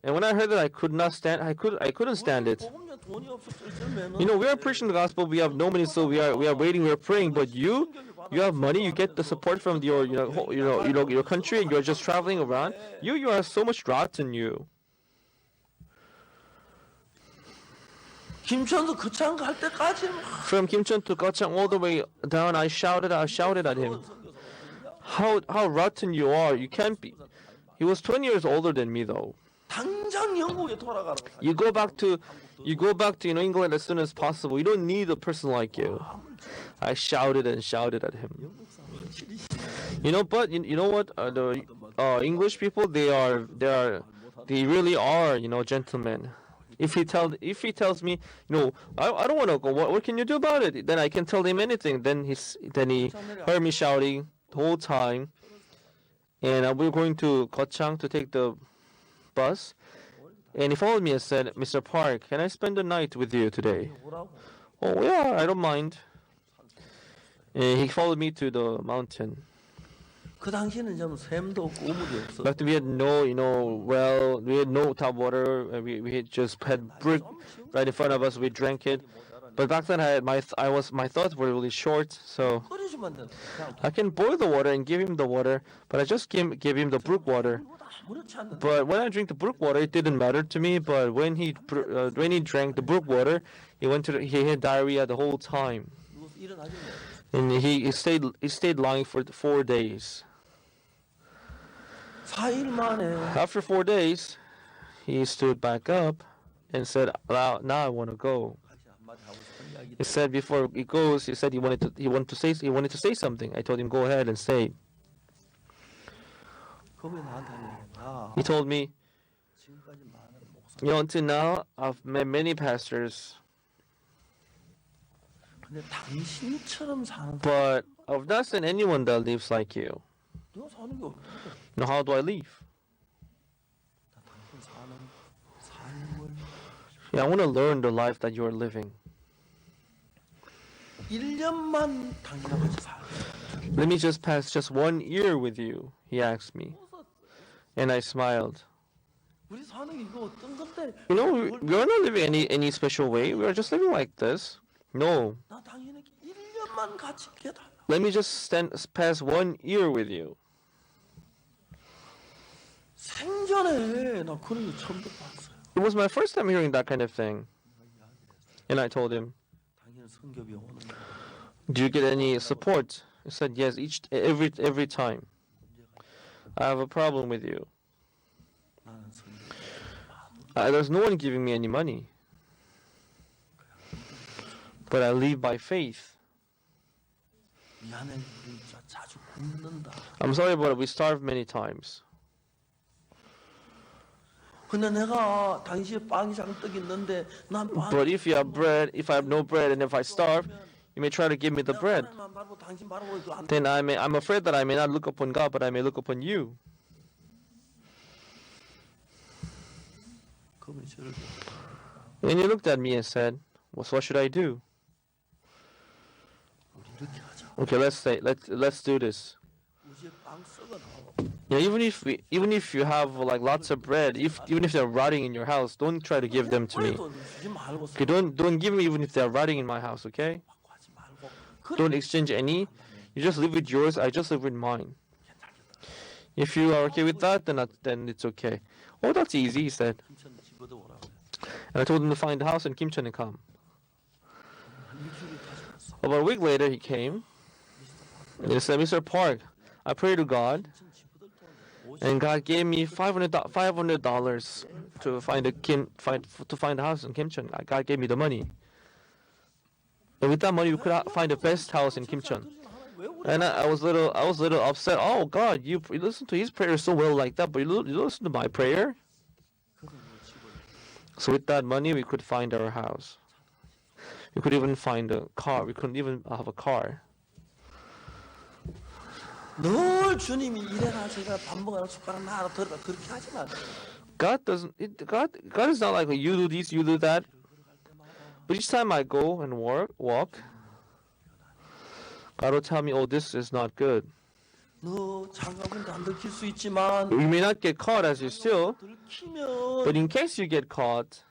And when I heard that, I couldn't stand it. 복음요 돈이 없었을 때면 You know, we are preaching the gospel. We have no money, so we are waiting. We are praying. But you have money. You get the support from your your country, and you're just traveling around. You are so much rotten. You. 김천도 거창 갈 때까지 From Kimcheon to Gyeongsang all the way down, I shouted at him, how rotten you are. You can't be. He was 20 years older than me though. 당장 영국에 돌아가라고. You go back to England as soon as possible. You don't need a person like you. I shouted and shouted at him. You know, but you know what? The English people, they really are, gentlemen. If he tells me, I don't want to go. What can you do about it? Then I can tell him anything. Then he heard me shouting the whole time, and we were going to Gyeongsang to take the bus, and he followed me and said, "Mr. Park, can I spend the night with you today?" Oh yeah, I don't mind. And he followed me to the mountain. 그 당시에는 좀 샘도 없고 우물이 없어. But we had no, well, we had no tap water. We had just had brick right in front of us. We drank it. But back then, my thoughts were really short, so 끓여주면 돼. I can boil the water and give him the water. But I just gave him the brook water. 아무렇지 않는데. But when I drink the brook water, it didn't matter to me. But when he drank the brook water, he had diarrhea the whole time, 누워서 일어나지 뭐. and he stayed lying for 4 days. 4일 만에 After 4 days, he stood back up and said, now I want to go. 같이 한마디 하고 싶은 이야기. He said before he goes, he said he wanted to say something. I told him, go ahead and say. 그분이 나한테 아, He told me, 지금까지 많은 목사. until now I've met many pastors, 근데 당신처럼 사는 사람 but I've not seen anyone that lives like you. 너 사는 게 어떻게? Now how do I live? 나 당신 사는 삶을 Yeah, I want to learn the life that you are living. 1년만 당신하고 같이 살래. Let me just pass just 1 year with you, he asked me. And I smiled. 우리 사는 게 이거 어떤 건데? We are not living any special way. We are just living like this. No. 나 당신에게 1년만 같이 해달라. Let me just pass 1 year with you. 생전에 나 그런 거 처음 들어봤어요. It was my first time hearing that kind of thing. And I told him, 당신은 성교비 오는 거. do you get any support? He said, yes, every time. I have a problem with you. 나는 성교비. There's no one giving me any money. But I live by faith. 미안해, 우리 자주 굶는다. I'm sorry, but we starve many times. 근데 내가 당시에 빵이 장떡 있는데 난 빵. But if you have bread, if I have no bread, and if I starve, you may try to give me the bread. 당신 바라보고 이거 안 Then I'm afraid that I may not look upon God, but I may look upon you. 그분이 저를 And he looked at me and said, well, so what should I do? 우리 이렇게 하자. Okay, let's do this. 우리 빵 썩어 나와. even if you have like lots of bread, even if they're rotting in your house, don't try to give them to me. 돈 주지 말고 Okay, don't give me even if they're rotting in my house. Okay, 하지 말고 don't exchange any. You just live with yours. I just live with mine. If you are okay with that, then it's okay. Oh, that's easy, he said. 김천 집어도 오라고 그랬어. And I told him to find a house in Kimcheon and come. 한 일주일이 다시 왔어. About a week later, he came. And he said, Mr. Park, I prayed to God, 김천 집어들 돈 and God gave me $500 to find a house in Kimcheon. God gave me the money. And with that money, we could find the best house in Kimcheon. And I was little upset. Oh God, you listen to his prayer so well like that, but you listen to my prayer. So with that money, we could find our house. We could even find a car. We couldn't even have a car. 늘 주님이 이래라 제가 밥 먹으라 숟가락 놔라 들어라 그렇게 하지 마. God doesn't. God is not like you do this, you do that. But each time I go and walk, God will tell me, "Oh, this is not good." 너 장가본데 안 들킬 수 있지만 You may not get caught as you steal, 들키면 but in case you get caught,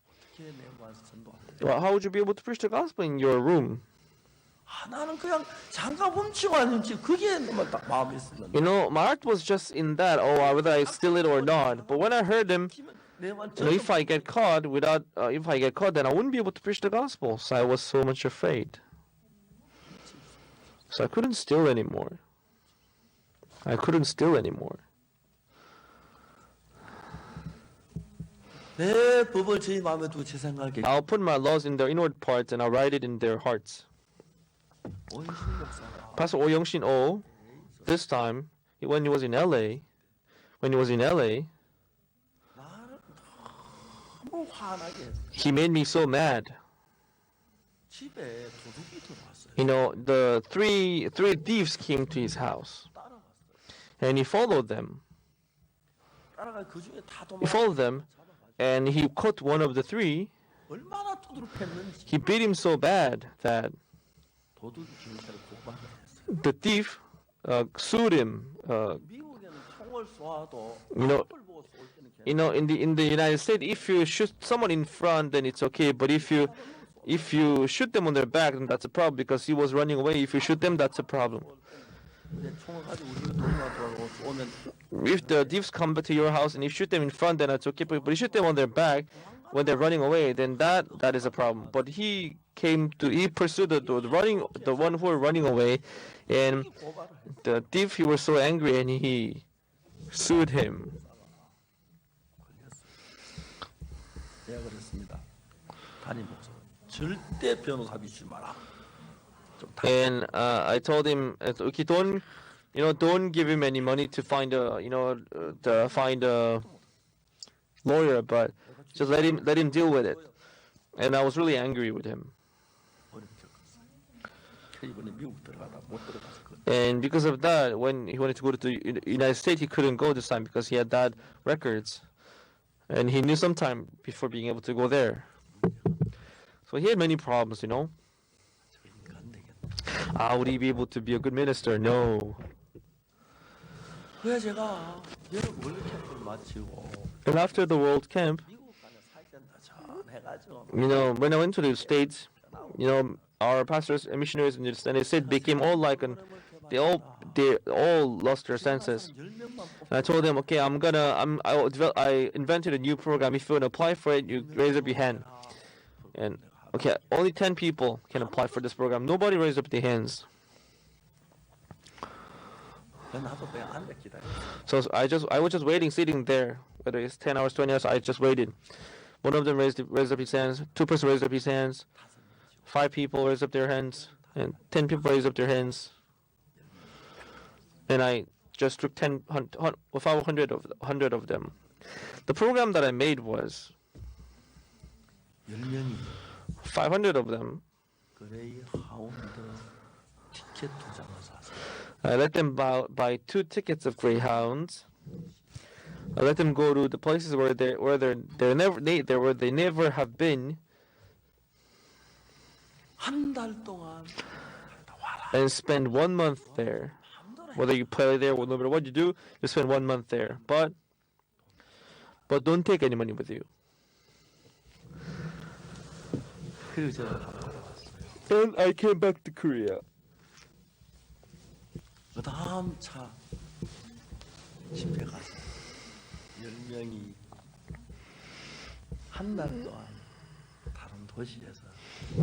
어떻게 내 와서 전도 안 돼? well, how would you be able to preach the gospel in your room? 아, 나는 그냥 장가본 치고 아닌지 그게 딱 마음에 있었는데. You know, my heart was just in that. Oh, whether I steal it or not. But when I heard him, if I get caught, then I wouldn't be able to preach the gospel. So I was so much afraid. So I couldn't steal anymore. 내 법을 제 마음에 두고 제 생각에 I'll put my laws in their inward parts and I'll write it in their hearts. 원신 목사가 Pastor Oh Young-shin Oh, this time, when he was in LA, 나를 너무 화나게 했어. he made me so mad. 집에 도둑이 들어왔어요. You know, the three thieves came to his house. 따라갔어요. And he followed them. 따라가 그 중에 다 He followed them, and he caught one of the three. 얼마나 두드려 팼는지 He beat him so bad that 도둑이 경찰에 고발을 했어요. the thief sued him. 미국에는 총을 쏘아도 You know, 앞을 보고 쏠 때는 you know, in the United States, if you shoot someone in front, then it's okay. But if you shoot them on their back, then that's a problem because he was running away. If you shoot them, that's a problem. 내 총을 가지고 우리 도둑하고 쏘면 If the thieves come back to your house and you shoot them in front, then that's okay. But you shoot them on their back when they're running away, then that is a problem. But he pursued the one who were running away, and 고발을 했어요. the thief, he was so angry and he sued him. 내가 그랬습니다. 담임 목사 절대 변호사 믿지 마라. 좀 And I told him, okay, don't give him any money to find a lawyer, but just let him deal with it. And I was really angry with him. 어렵게 겪었어요. 이번에 미국 들어가다 못 들어가서 그 And because of that, when he wanted to go to the United States, he couldn't go this time because he had bad records. And he knew some time before being able to go there. So he had many problems, you know. 저 인간 안 되겠다. Would he be able to be a good minister? No. 그래 제가 여름 월드 캠프를 마치고 And after the World Camp, 미국 가면 사역된다 전 해가지고 you know, when I went to the States, you know, our pastors and missionaries in the United States became all like they all lost their senses. And I told them, okay, I invented a new program. If you want to apply for it, you raise up your hand. And okay, only 10 people can apply for this program. Nobody raised up their hands. 나도 그냥 앉아 기다려. So I was just waiting, sitting there. Whether it's 10 hours, 20 hours, I just waited. One of them raised up his hands. 2 persons raised up his hands. 5 people raised up their hands, and 10 people raised up their hands. And I just took 500 of them. The program that I made was 10명이 500 of them. 그레이 하운드 티켓 2장을 사서 I let them buy 2 tickets of Greyhounds. I let them go to the places where they never have been. 한 달 동안 와라 and spend 1 month there. Whether you play there or no matter what you do, you spend 1 month there. But don't take any money with you. 그리고 제가 돌아왔어요. And I came back to Korea. 그 다음 차 집에 가서 10명이 한 달 동안 다른 도시에서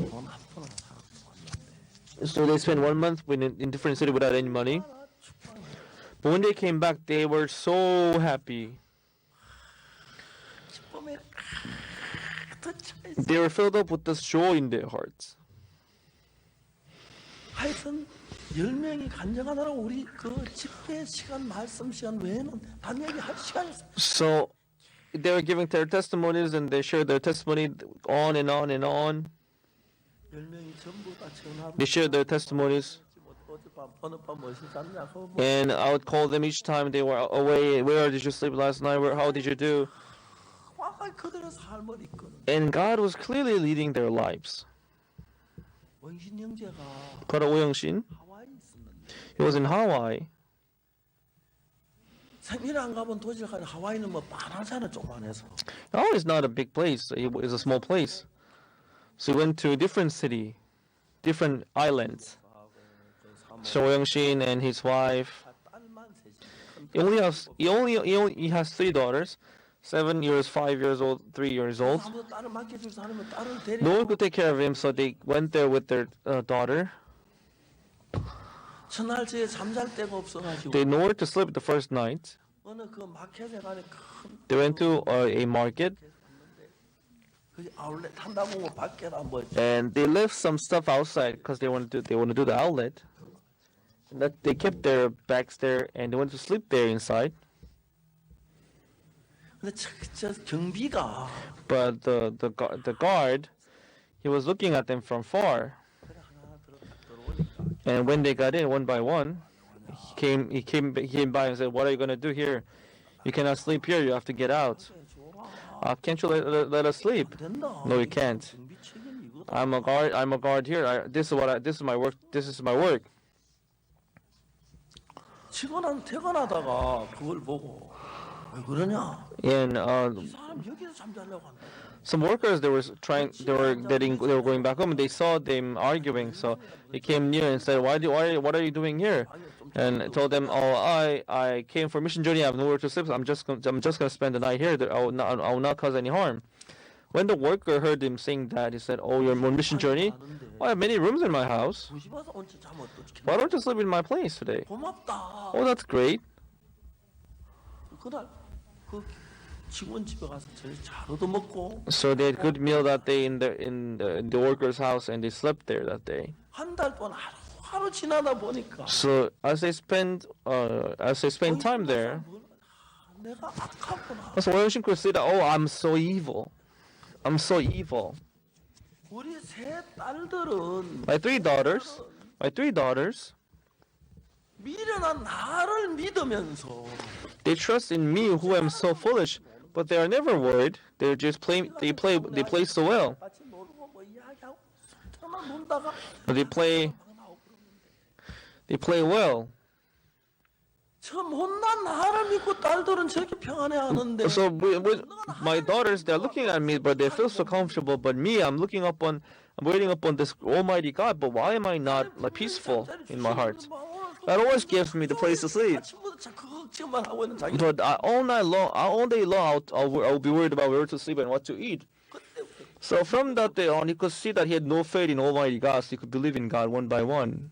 돈 한 푼을 사고 왔는데 So they spent 1 month in different city without any money. But when they came back, they were so happy. 기쁨에 가득 차 있어. They were filled up with this joy in their hearts. 하여튼 10명이 간증하느라 우리 그 집회 시간, 말씀 시간 외에는 단 얘기할 시간이 없어요. So they were giving their testimonies and they shared their testimony on and on and on. 10명이 전부 다 전화로 They shared their testimonies. 어젯밤 어느 밤 어디서 잤냐고 뭐 And I would call them each time they were away. Where did you sleep last night? How did you do? 정확하게 그들의 삶을 이끄는 And God was clearly leading their lives. 원신 형제가 Kara Woyoung-shin, 하와이 있었는데 he was in Hawaii. 세미나 안 가본 도시를 가니 하와이는 뭐 빤하잖아 조그만해서 Hawaii is not a big place. It is a small place. So he went to a different city, different islands. So Woyoung-shin and his wife. 딸만 셋이 He has 3 daughters, 7 years, 5 years old, 3 years old. 아무도 딸을 맡겨줄 사람은 딸을 데리고 No one could take care of him, so they went there with their daughter. 첫날 저에 잠잘 데가 없어가지고 They nowhere to sleep the first night. 어느 그 마켓에 가니 큰 They went to a market 그 아울렛 한다고 뭐 밖에다 뭐 and they left some stuff outside because they want to do the outlet. And that they kept their bags there and they went to sleep there inside. 근데 저 경비가 But the guard, he was looking at them from far. 그래 하나 들어오니까 And when they got in one by one, he came by and said, "What are you gonna do here? You cannot sleep here. You have to get out. Can't you let us sleep?" 된다. No, you can't. 경비 책임이 이거다. I'm a guard here. This is my work. This is my work. 직원한 퇴근하다가 그걸 보고 왜 그러냐? And 이 사람 여기서 잠자려고 한다. some workers they were going back home and they saw them arguing, so they came near and said, what are you doing here? And told them, "Oh, I came for mission journey. I have nowhere to sleep. So I'm just gonna spend the night here. I will not cause any harm." When the worker heard him saying that, he said, "Oh, you're on mission journey? I have many rooms in my house. 그 집 와서 언제 잠 어떻게? Why don't you sleep in my place today?" 고맙다. Oh, that's great. 그날 그 직원 집에 가서 저녁 잘 얻어먹고 So they had good meal that day in the worker's house, and they slept there that day. 한 달 동안 하루 지나다 보니까 So as they spend time there, 내가 악하구나. so Woyoung-shin could see that, oh, I'm so evil. I'm so evil. 우리 세 딸들은 My three daughters, 미련한 나를 믿으면서 they trust in me who am so foolish, but they are never worried. They play so well. 같이 놀고 뭐 이야기하고 술터만 놀다가 They play well. 저 못난 나를 믿고 딸들은 저렇게 평안해하는데 So my daughters, they're looking at me, but they feel so comfortable. But me, I'm waiting upon this Almighty God. But why am I not peaceful in my heart? That always gives me the place to sleep. 아침부터 그 걱정만 하고 있는 자기 But all day long, I'll be worried about where to sleep and what to eat. So from that day on, he could see that he had no faith in Almighty God, so he could believe in God one by one.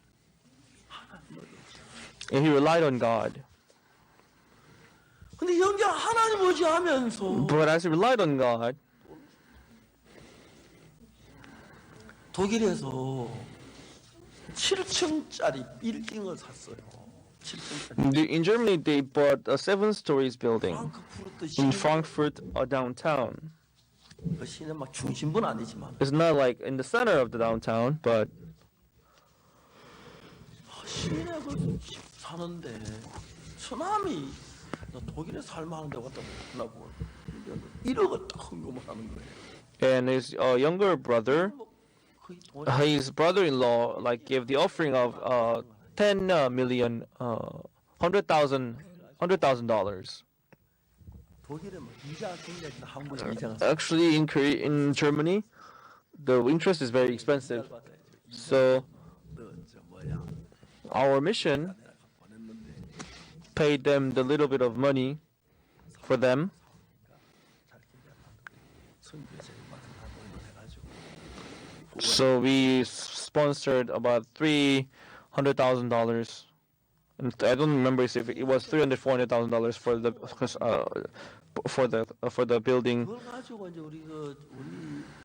And he relied on God. 근데 영장 하나님 의지하면서 But as he relied on God, 독일에서 7층짜리 빌딩을 샀어요. 7층짜리. in Germany, they bought a 7 stories building 프랑크푸르트 in 시내 Frankfurt downtown. 그 시내 막 중심부는 아니지만 It's not like in the center of the downtown, but 시내 그 집 사는데 쓰나미 나 독일에 살만한데 왔다 보려고 1억을 딱 헌금을 하는 거예요. and his younger brother, 거의 돈이 his brother-in-law like gave the offering of 10 million, $100,000. 독일에 뭐 이자가 굉장히 한국에 이자가 Actually, in Germany, the interest is very expensive. 받아야죠. So 너저 뭐야 our mission 내가 보냈는데 paid them the little bit of money for them. 잘 기억나. 선교에서 맞은 다 모여가지고 So we sponsored about $300,000. And I don't remember if it was $300,000, $400,000 for the building. 그걸 가지고 이제 우리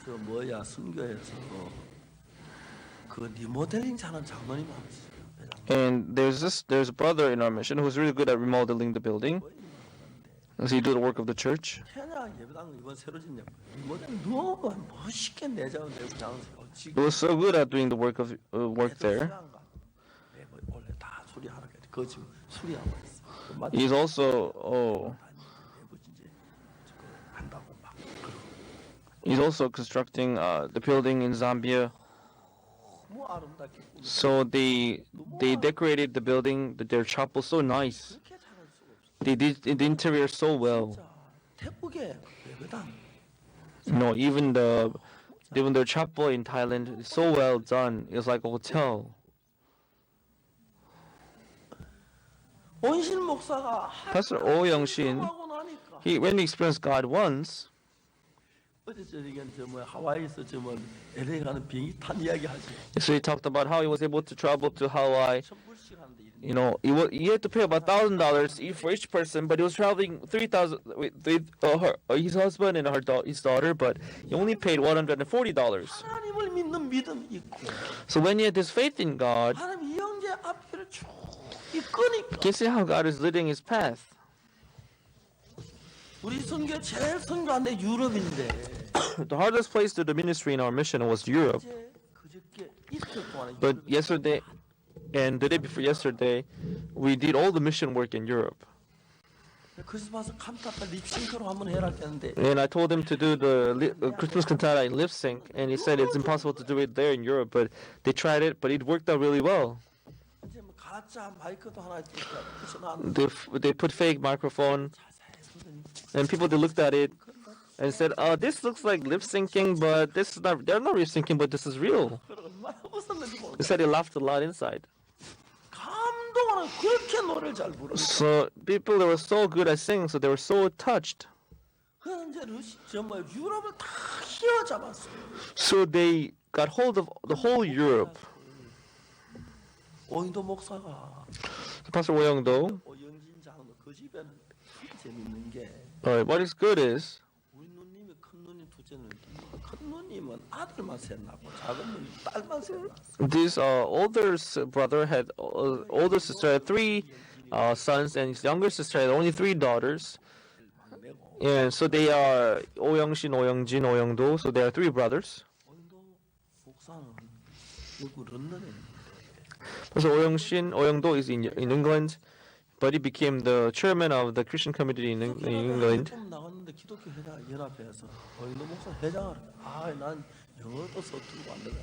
저 뭐야 선교에서 그 리모델링 잘하는 장로님 많았어요. And there's a brother in our mission who's really good at remodeling the building. Does he do the work of the church? 케냐 예배당 이번 새로 짓냐 리모델링 너무 멋있게 내자고 내고 장소 He 지금 was so good at doing the work there. 원래 다 수리하라 그래. 그 지금 수리하고 있어. 그 맞- He's also 내부 이제 저거 한다고 막 그러고. he's also constructing the building in Zambia. 너무 아름답게 꾸몄어. So they decorated the building, their chapel, so nice. 그렇게 잘할 수가 없어. They did the interior so well. 진짜 태국의 예배당 Even their chapel in Thailand is so well done. It's like a hotel. 원신 목사가 Pastor Oh Young-shin, 하고 나니까 when he experienced God once, 어제 저녁에 저뭐 하와이에서 저뭐 LA 가는 비행기 탄 이야기 하지. so he talked about how he was able to travel to Hawaii. 1,000불씩 하는데 이런. He had to pay about $1,000 for each person, but he was traveling 3,000 with his husband and his daughter, but he only paid $140. 하나님을 믿는 믿음이 있고 So when he had this faith in God, 하나님 이 형제 앞에를 쭉 이끄니까 you can see how God is leading his path. 우리 선교 제일 선교한데 유럽인데 The hardest place to do ministry in our mission was Europe. 이제 그저께 이틀 동안 But yesterday and the day before yesterday, we did all the mission work in Europe. 그래서 봐서 칸타타 립싱크로 한번 해라 했는데 And I told him to do the Christmas cantata in lip sync, and he said it's impossible to do it there in Europe. But they tried it, but it worked out really well. 이제 뭐 가짜 마이크도 하나 붙여놨는데 They put fake microphone, 자세히 보더니 and people they looked at it and said, "Oh, this looks like lip syncing, but this is not. They're not lip syncing, but this is real." 얼마나 웃었는지 모르겠어. They said they laughed a lot inside. 감동하는 그렇게 노래를 잘 부르는 So people that were so good at singing, so they were so touched. 그 이제 정말 유럽을 다 휘어잡았어. So they got hold of the whole Europe. 오인도 목사가 Pastor Woo Young-do, 오영진 장로 그 집에는 참 재밌는 게 what is good is 우리 누님이 큰 누님 둘째 누님 큰 누님은 아들만 셋나고 작은 누님 딸만 셋났어. this older brother had older sister had three sons, and his younger sister had only three daughters. And so they are Oh Young-shin, Oh Young-jin, Oh Young-do. So they are three brothers. 오인도 목사는 여기 런던에 So Oh Young-shin, Oh Young-do is in England, but he became the chairman of the Christian community in England. 좀 나갔는데 기독교 회장 연합회에서 오인도 목사 회장을 난 영어도 서투르고 안 되다.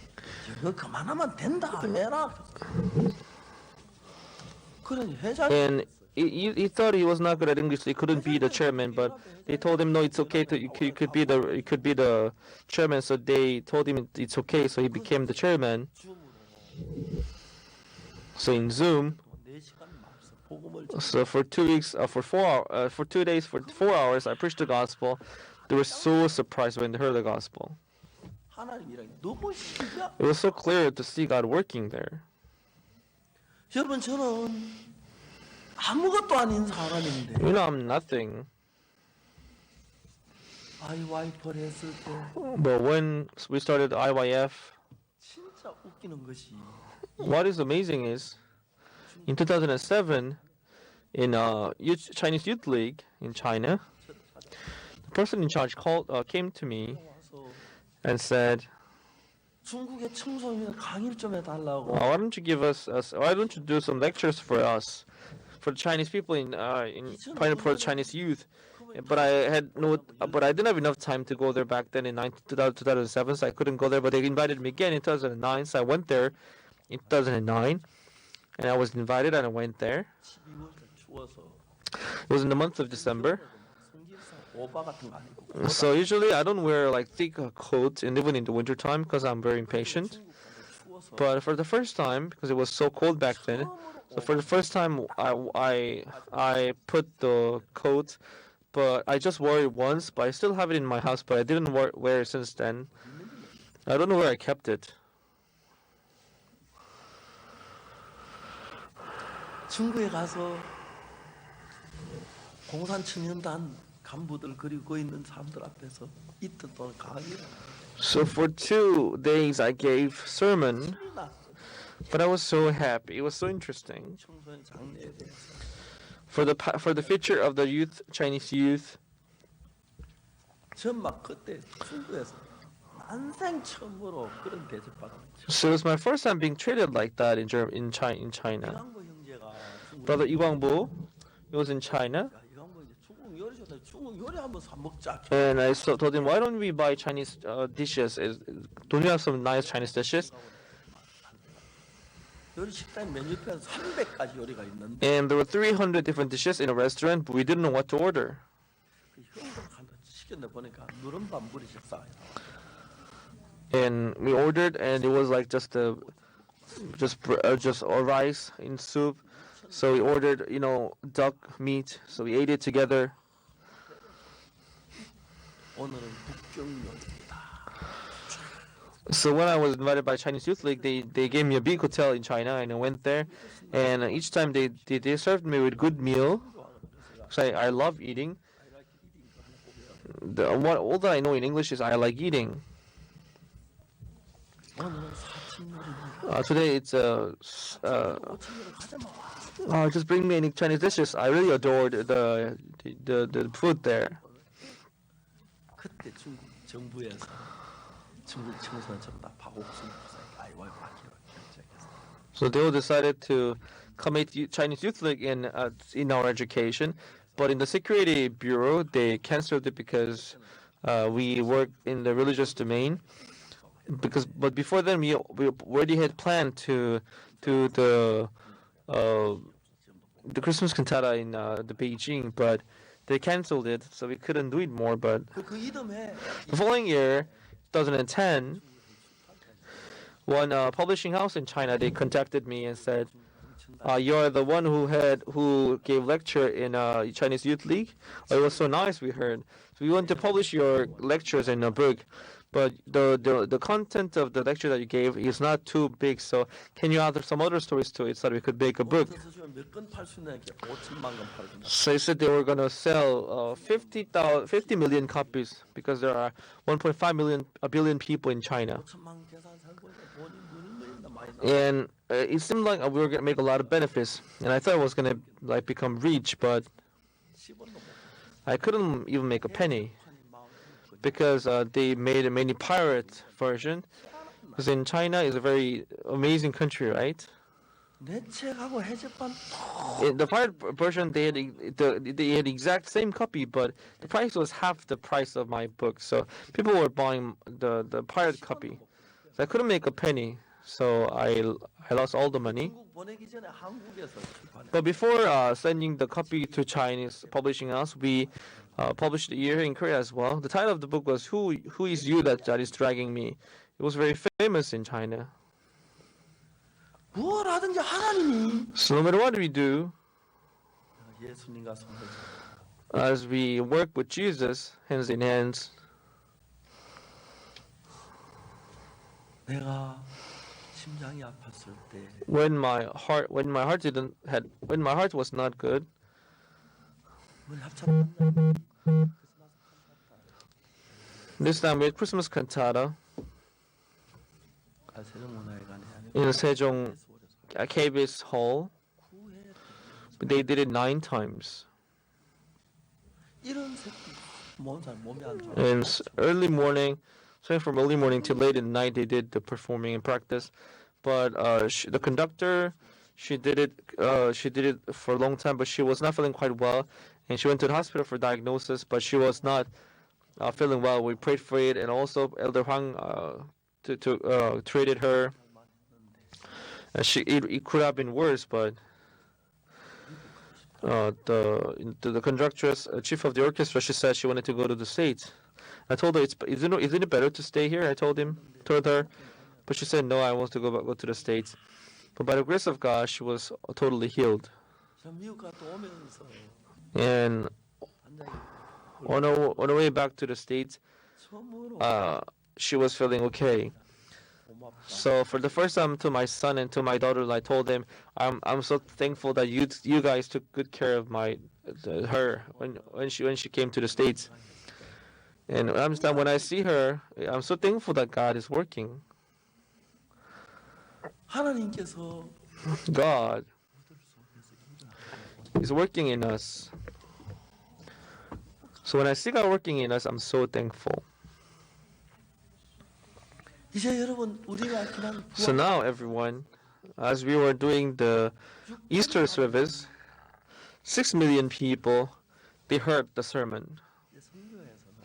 영어 그만하면 된다 해라. 그래 회장. And he thought he was not good at English, so he couldn't be the chairman. But they told him, no, it's okay. You could be the chairman. So they told him it's okay. So he became the chairman. So in Zoom, 4시간 말씀 복음을 so for 2 weeks, for 2 days, for 4 hours, I preached the gospel. They were so surprised when they heard the gospel. 하나님이랑 너무 신기하. It was so clear to see God working there. 여러분 저는 아무것도 아닌 사람인데 I'm nothing. IYF를 했을 때 But when we started IYF, 진짜 웃기는 것이 what is amazing is, in 2007, in Chinese Youth League in China, the person in charge came to me 와서 and said, 중국의 청소년 강의를 좀 해달라고. why don't you why don't you do some lectures for us, for the Chinese people for the Chinese youth? but I didn't have enough time to go there back then in 2007, so I couldn't go there. But they invited me again in 2009, so I went there in 2009, and I was invited and I went there. 12월달 추워서 It was in the month of December. 성질상 오바 같은 거 아니고 So usually I don't wear like thick coats, and even in the winter time, because I'm very impatient. 추워서 But for the first time, because it was so cold back then, so for the first time I put the coat, but I just wore it once. But I still have it in my house, but I didn't wear it since then. I don't know where I kept it. 중국에 가서 공산청년단 간부들 그리고 있는 사람들 앞에서 이틀 동안 강의를 So for 2 days I gave sermon, but I was so happy. It was so interesting. 청소년 장래에 대해서 For the future of the youth, Chinese youth. 전 막 그때 중국에서 난생 처음으로 그런 대접받았죠. So it was my first time being treated like that in China. 이광보 형제가 중국 Brother Lee Guangbo, he was in China, 이광보 이제 중국 요리 좋다. 중국 요리 한번 사 먹자. and I told him, why don't we buy Chinese dishes? Don't you have some nice Chinese dishes? 요리 식당 메뉴표에 300가지 요리가 있는데 And there were 300 different dishes in a restaurant, but we didn't know what to order. 그 형들 한다 시켰는데 보니까 누른밥 물이 식사예요. And we ordered, and it was like just rice in soup. So we ordered, duck meat. So we ate it together. 오늘은 북경 요리입니다. So when I was invited by Chinese Youth League, they gave me a big hotel in China, and I went there. And each time they served me with good meal. So I love eating. All that I know in English is I like eating. 오늘은 4층 요리입니다. Today it's 5층 요리 가자마. just bring me any Chinese dishes. I really adored the food there. 그때 중국 정부에서 중국 청소년 전부 다 파국순 아이와 받기로 결정했어요. So they all decided to commit Chinese Youth League in our education, but in the security bureau they canceled it because we work in the religious domain. But before then we already had planned to do the Christmas cantata in the Beijing, but they canceled it, so we couldn't do it more. But 그 이듬해 the following year, 2010, one publishing house in China, they contacted me and said, "You're the one who gave lecture in Chinese Youth League. Oh, it was so nice, we heard. So we want to publish your lectures in a book, but the content of the lecture that you gave is not too big. So can you add some other stories to it so that we could make a book?" 몇건 팔 수 있는 게 5천만 건 팔고 So they said they were going to sell 50 million copies because there are 1.5 billion people in China. 5천만 계산 살고 돈이 물밀다 많이 나. And it seemed like we were going to make a lot of benefits. And I thought I was going to become rich, but 10원도 못. I couldn't even make a penny because they made a many pirate version. Because in China is a very amazing country, right? 내 책하고 해적판 In the pirate version, they had exact same copy, but the price was half the price of my book. So people were buying the pirate copy. So I couldn't make a penny. So I lost all the money. 중국 보내기 전에 한국에서 출판. But before sending the copy to Chinese publishing house, we published it here in Korea as well. The title of the book was "Who is you that is dragging me?" It was very famous in China. 뭘 하든지 하나님이 So no matter what we do, 예수님과 손을 as we work with Jesus, hands in hands, 내가 심장이 아팠을 때 when my heart was not good, 우리 합참 만나면 this time we had Christmas cantata 세종문화회관에 in Sejong KBS Hall. But they did it 9 times. 이런 새끼 몸이 안 좋아. And early morning, starting from early morning till late at night, they did the performing and practice. But the conductor, she did it for a long time, but she was not feeling quite well, and she went to the hospital for diagnosis, but she was not feeling well. We prayed for it, and also Elder Hwang treated her. It could have been worse, but the conductress, chief of the orchestra, she said she wanted to go to the States. I told her, isn't it better to stay here? I told her, but she said no. I want to go to the States. But by the grace of God, she was totally healed. 저 미국 갔다 오면서 And 완전히 on her way back to the States, 처음으로 she was feeling okay. 고맙다. So for the first time, to my son and to my daughter, I told them, I'm so thankful that you guys took good care of her when she came to the States. And when I see her, I'm so thankful that God is working. 하나님께서 God is working in us. So when I see God working in us, I'm so thankful. 이제 여러분 우리가 그냥 So now, everyone, as we were doing the Easter service, 6 million people, they heard the sermon. 선교에서는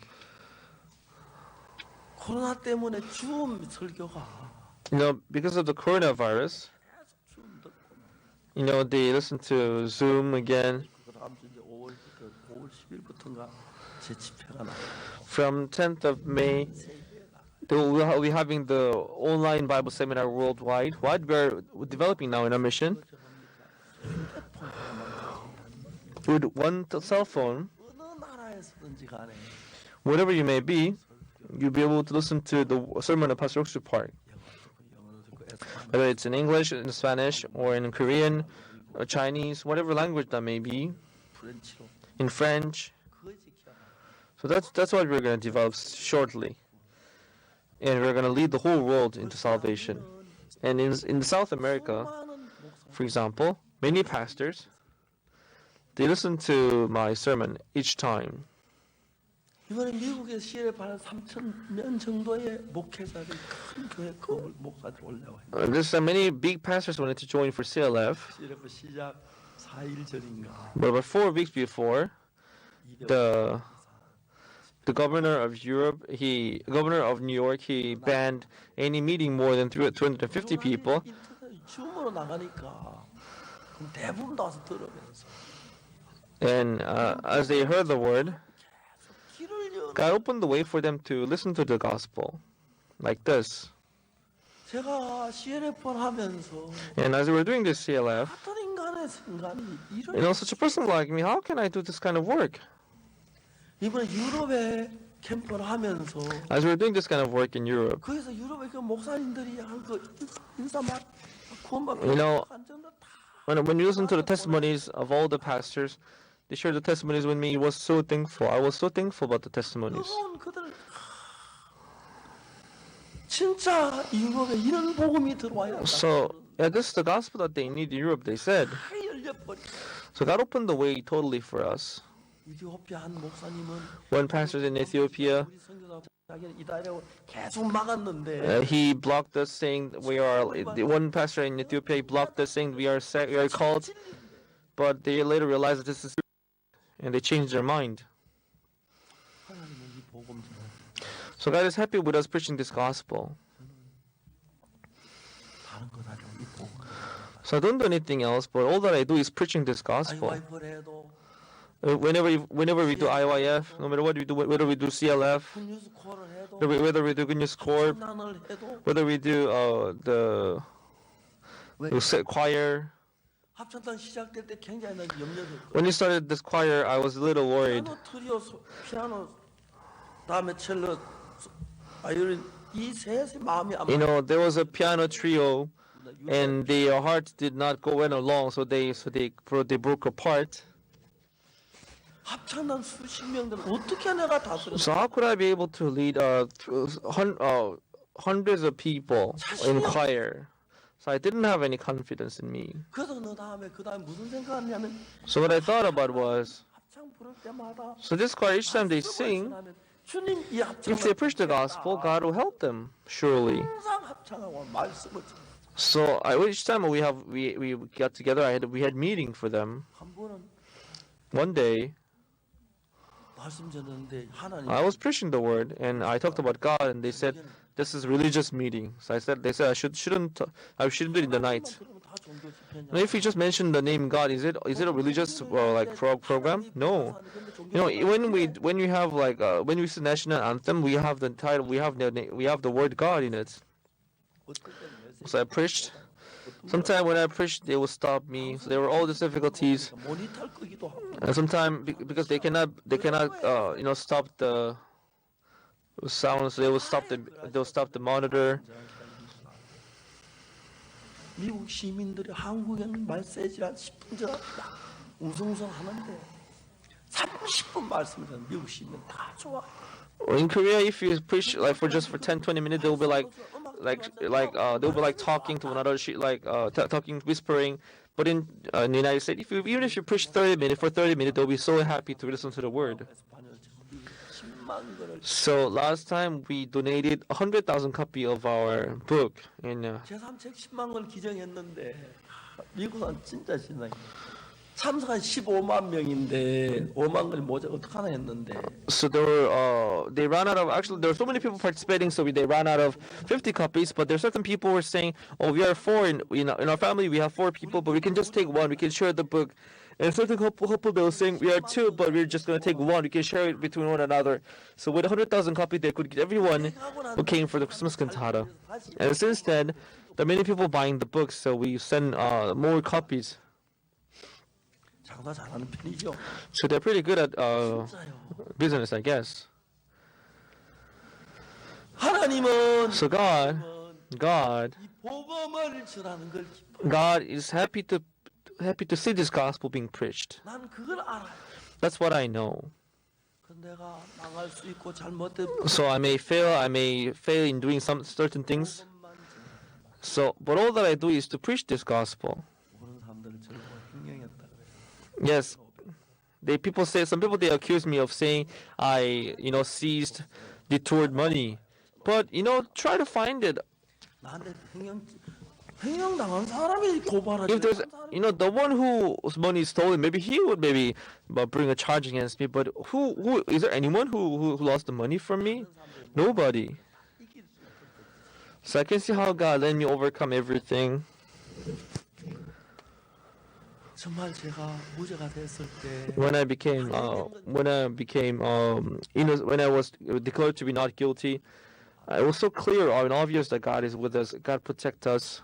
코로나 때문에 줌 설교가 Because of the coronavirus, 계속 줌 듣고 they listen to Zoom again. 그다음 주 이제 5월 10일부터인가 제 집회가 나와요. From 10th of May, we'll be having the online Bible seminar worldwide. What we're developing now in our mission, with one cell phone, 어느 나라에서든지 간에 whatever you may be, you'll be able to listen to the sermon of Pastor Oksu Park. 영어도 듣고 에스파니아 Whether it's in English, in Spanish, or in Korean, or Chinese, whatever language that may be, 프렌치로 in French. 그거 지켜라. So that's what we're going to develop shortly. And we're going to lead the whole world into salvation. And in South America, 수많은 목사 for example, many pastors, they listen to my sermon each time. 이번에 미국에 CLF 한 3,000명 정도의 목회자들이 큰 교회 그 목사들 올라와요. There's many big pastors wanted to join for CLF, CLF 시작 4일 전인가 but about 4 weeks before, the governor of governor of New York, he banned any meeting more than 250 people. 인터넷 줌으로 나가니까 그럼 대부분 다 와서 들으면서 And as they heard the word, 길을 연 God opened the way for them to listen to the gospel, like this. 제가 CLF를 하면서 And as we were doing this CLF, 어떤 인간의 생각이 이런 such a person like me, how can I do this kind of work? 이번에 유럽에 캠프를 하면서 As we were doing this kind of work in Europe, 거기서 유럽의 그 목사님들이 한그 인사 막 구원받고 완전 다 when you listen to the testimonies of all the pastors, they shared the testimonies with me. I was so thankful. I was so thankful about the testimonies. 뜨거운 그들 진짜 유럽에 이런 복음이 들어와야 So, this is the gospel that they need in Europe, they said. 다 열려버려. So God opened the way totally for us. 이디오피아 한 목사님은 One pastor in Ethiopia, 우리 선교사 자기는 이달에 계속 막았는데 he blocked us saying the one pastor in Ethiopia, he blocked us saying we are called, but they later realized that this is, and they changed their mind. 하나님은 이 복음 좀 So God is happy with us preaching this gospel. 다른 거 다려 이 복음. So I don't do anything else, but all that I do is preaching this gospel. IYF를 해도 Whenever we do IYF, no matter what we do, whether we do CLF, 굿뉴스 콜을 해도 whether we do Good News Corps, 찬양을 해도 whether we do the choir. 합창단 시작될 때 굉장히 난 염려됐고 When you started this choir, I was a little worried. 피아노 트리오 피아노 다음에 첼로 바이올린 이 셋의 마음이 안 There was a piano trio, and their hearts did not go along, so they broke apart. 합창단 수십 명들 어떻게 내가 다스려? So how could I be able to lead hundreds of people in choir? So I didn't have any confidence in me. 그래서 너 다음에 무슨 생각하냐면 So what I thought about was, 합창 부를 때마다 so this choir, each time they sing, 주님 이 합창 if they preach the gospel, God will help them, surely. 항상 합창하고 말씀을 So each time we got together, we had meeting for them. 한 번은 One day, 말씀 전했는데 하나님 I was preaching the word, and I talked about God, and they said this is religious meeting. So they said I shouldn't do it in the night. 들으면 다 종교 집회냐? Now, if you just mention the name God, is it a religious program? No. You know, when you have when we sing national anthem, we have the title, we have the word God in it. So I preached. Sometimes when I preached, they would stop me. So there were all these difficulties. 모니터 끄기도 하고. And sometimes because they cannot stop the sound, so they'll stop the monitor. 미국 시민들이 한국에는 말세지 한 10분 전 웅성웅성 하는데 30분 말씀을 하는 미국 시민 다 좋아. In Korea, if you preach for 10-20 minutes, they'll be they'll be talking to another, talking, whispering. But in the United States, even if you preach 30 minutes, they'll be so happy to listen to the word. So last time we donated 100,000 copy of our book, and 제3책 10만 권 기증했는데 미국은 진짜 신나게 참석한 15만 명인데 5만 권이 모자 어떡하나 했는데. So they ran out of, actually there were so many people participating, so they ran out of 50 copies. But there are certain people who were saying, oh, we are four in our family, we have 4 people, but we can just take one, we can share the book. And certain couple they were saying, we are 2, but we're just going to take one, we can share it between one another. So with 100,000 copies, they could get everyone who came for the Christmas cantata. And since then, there are many people buying the books, so we send more copies. 장사 잘하는 편이죠. So they're pretty good at business, I guess. 하나님은 So God 이 복음을 전하는 걸 기뻐. God is happy to see this gospel being preached. 난 그걸 알아요. That's what I know. 그 내가 망할 수 있고 잘못된 So I may fail in doing some certain things. So, but all that I do is to preach this gospel. 모르는 사람들을 저를 흉흉했다 그래요. Yes, some people they accuse me of saying I seized detoured money, but try to find it. 나한테 횡령 당한 사람이 고발하지. If there's the one whose money is stolen, maybe he would bring a charge against me. But who is there anyone who lost the money from me? Nobody. So I can see how God let me overcome everything. 정말 제가 무죄가 됐을 때 When I was declared to be not guilty, it was so clear and obvious that God is with us. God protect us.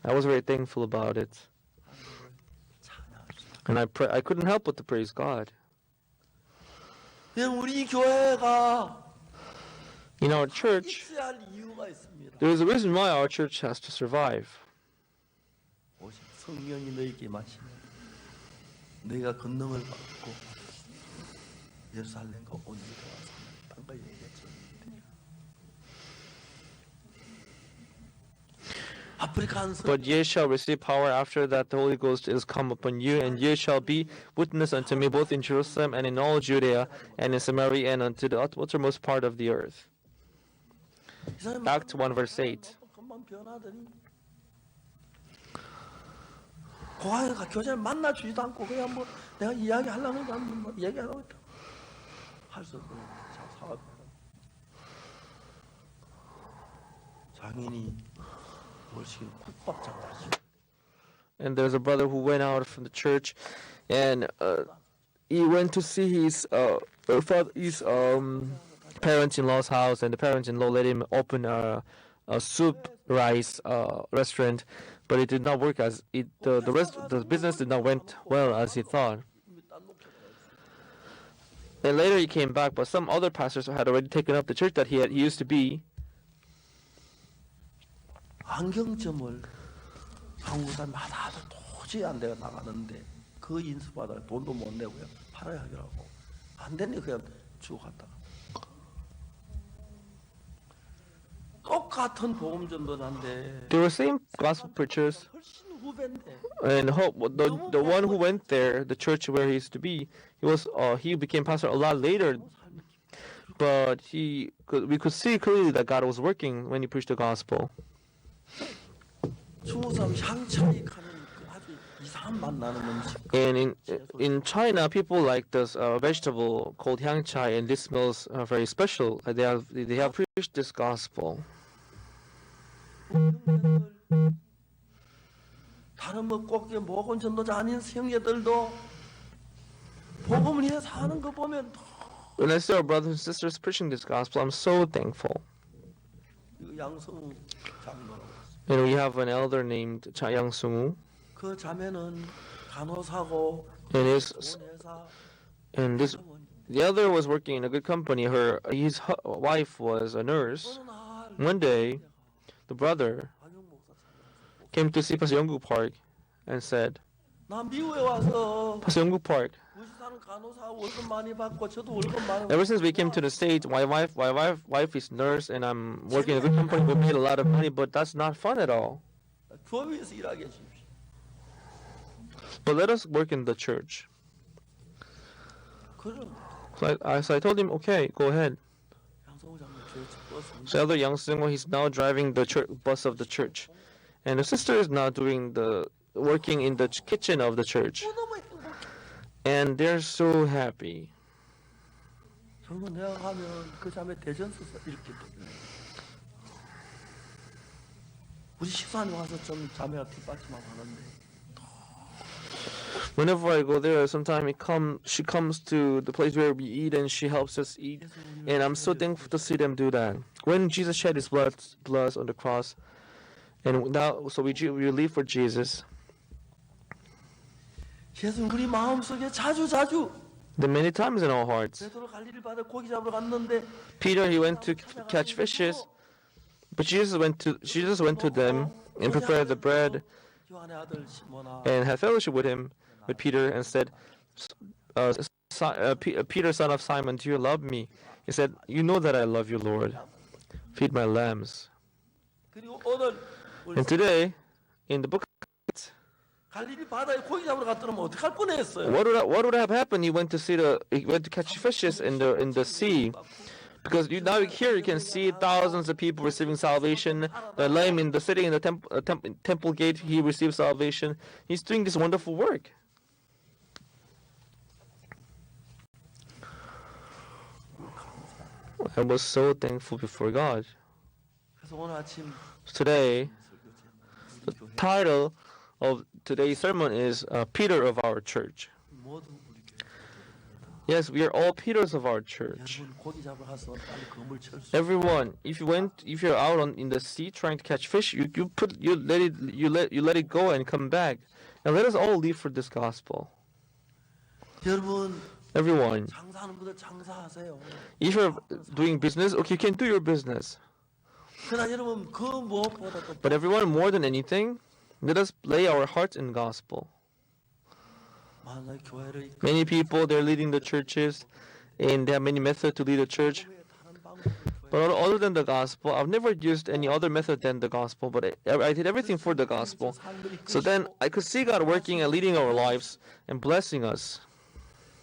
I was very thankful about it, and I couldn't help but to praise God. 우리 교회가 In our church, 있어야 할 이유가 있습니다. there is a reason why our church has to survive. 성령이 너희에게 마시면 너희가 권능을 받고 예루살렘과 온 유대와 사마리아 땅과 얘기했죠. But ye shall receive power after that the Holy Ghost is come upon you, and ye shall be witness unto me both in Jerusalem and in all Judea and in Samaria and unto the uttermost part of the earth. Acts 1 verse 8. 고아가 교장을 만나 주지도 않고 그냥 뭐 내가 이야기하려고 하면 뭐 얘기하라고 했다. 할 수 없고 사업 장인이 월식 국밥장이죠. And there's a brother who went out from the church, and he went to see his parents-in-law's house, and the parents-in-law let him open a soup rice restaurant, but it did not work as the business did not went well as he thought. And later he came back, but some other pastors had already taken up the church that he used to be. 안경점을 한국 사람마다 도저히 안 돼가 나가는데 그 인수받아 돈도 못 내고요 팔아야 하더라고. 안 되니 그냥 주고 갔다가 똑같은 복음전도 난데 They were same gospel preachers, 훨씬 후배인데 and the one who went there, the church where he used to be, he became pastor a lot later. But we could see clearly that God was working when he preached the gospel. 중국 사람 향차이 가는 그 아주 이상한 맛 나는 음식. And in China, people like this vegetable called hyangchai, and this smells very special. They have preached this gospel. 다른 뭐 꼭 목원 전도자 아닌 형제들도 복음을 위해 사는 거 보면 When I see our brothers and sisters preaching this gospel, I'm so thankful. 양성 장로라고 있어요. And we have an elder named Cha Yang Sung-woo, 그 자매는 간호사고 and the other was working in a good company. His wife was a nurse. One day, the brother came to see Pastor Youngkook Park and said, 나 미국에 와서 Pastor Youngkook Park, 우리 사는 간호사 월급 많이 받고 저도 월급 많이 ever since we came to the States, my wife is nurse and I'm working in a good company. We made a lot of money, but that's not fun at all. 교회에서 일하게 해주십시오. But let us work in the church. 그럼 So I told him, okay, go ahead. 양성호 장로 교회 버스 So Elder Yang Sung-woo, he's now driving the bus of the church. And the sister is now working in the kitchen of the church. 너무 행복해. And they're so happy. 그러면 내가 가면 그 자매 대전서 이렇게 우리 식사님 와서 좀 자매가 뒷받침하고 하는데 Whenever I go there, sometimes she comes to the place where we eat and she helps us eat. And I'm so thankful to see them do that. When Jesus shed his blood on the cross, and now, so we live for Jesus. 예수 우리 마음속에 자주 The many times in our hearts. 베드로 갈릴리 바다 고기 잡으러 갔는데 Peter, he went to catch fishes, but Jesus went to them and prepared the bread 요한의 아들 시몬아 and had fellowship with Peter, and said, Peter, son of Simon, do you love me? He said, you know that I love you, Lord. Feed my lambs. 그리고 오늘 And today, in the book, 갈릴리 바다에 고기 잡으러 갔더니 어떡할 뻔했어요. what would have happened? He went to catch fishes in the sea. Because now here you can see thousands of people receiving salvation. The lame sitting in the temple gate, he received salvation. He's doing this wonderful work. I was so thankful before God. 그래서 오늘 아침 Today, the title of today's sermon is Peter of our church. 모두 우리 교회 Yes, we are all Peters of our church. 여러분 고기 잡으러 가서 빨리 그물 칠 수. Everyone, if you're out in the sea trying to catch fish, you let it go and come back, and let us all live for this gospel. 여러분 Everyone, 장사하는 분들 장사하세요. if you're doing business, okay, you can do your business. 그러나 여러분 그 무엇보다 또 But everyone, more than anything, let us lay our hearts in gospel. 만약 교회를 Many people, they're leading the churches, and they have many methods to lead a church. 다른 방법을 But other than the gospel, I've never used any other method than the gospel, but I did everything for the gospel. So then I could see God working and leading our lives and blessing us.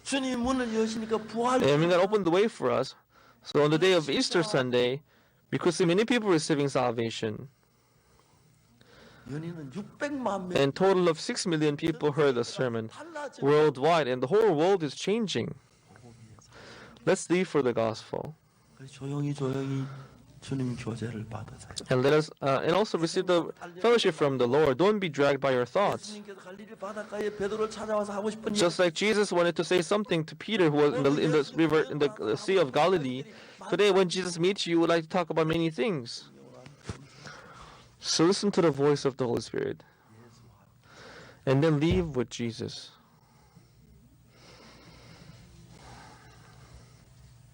주님 문을 여시니까 부활. And God opened the way for us. So on the day of Easter Sunday, we could see many people receiving salvation. 연인은 600만 명. And total of 6 million people heard the sermon worldwide, and the whole world is changing. Let's live for the gospel. 조용히 주님 교제를 받으세요. And let us, and also receive the fellowship from the Lord. Don't be dragged by your thoughts. 예수님께서 갈릴리 바닷가에 베드로를 찾아와서 하고 싶은 Just like Jesus wanted to say something to Peter, who was in the river, in the Sea of Galilee. Today, when Jesus meets you, would like to talk about many things. So listen to the voice of the Holy Spirit, and then live with Jesus.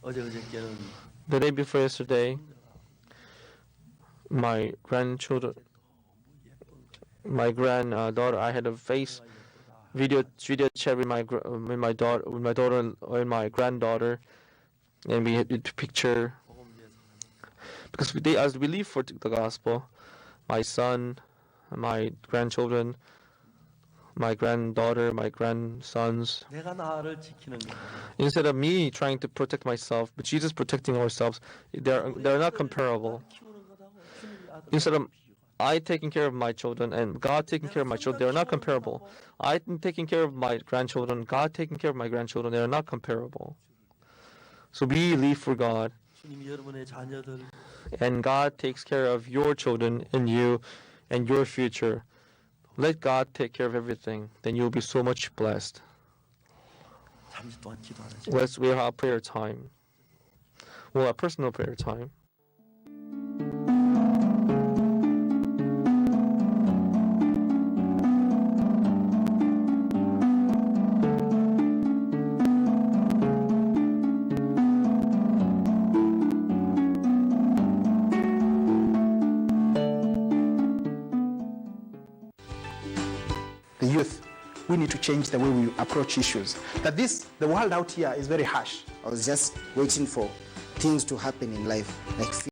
어저께는 The day before yesterday, my granddaughter, I had a video chat with my daughter and my granddaughter, and we had a picture because as we live for the gospel, my son, my grandchildren, my granddaughter, my grandsons. 내가 나를 지키는 거. Instead of me trying to protect myself, but Jesus protecting ourselves, they're not comparable. 키우는 거다고 주님이 아들. Instead of I taking care of my children and God taking care of my children, they're not comparable. I'm taking care of my grandchildren, God taking care of my grandchildren, they're not comparable. So we live for God, 주님이 여러분의 자녀들 and God takes care of your children and you and your future. Let God take care of everything, then you'll be so much blessed. 잠시 동안 기도하는 시간. We'll have prayer time. We'll have personal prayer time. The youth, we need to change the way we approach issues. That the world out here is very harsh. I was just waiting for things to happen in life, like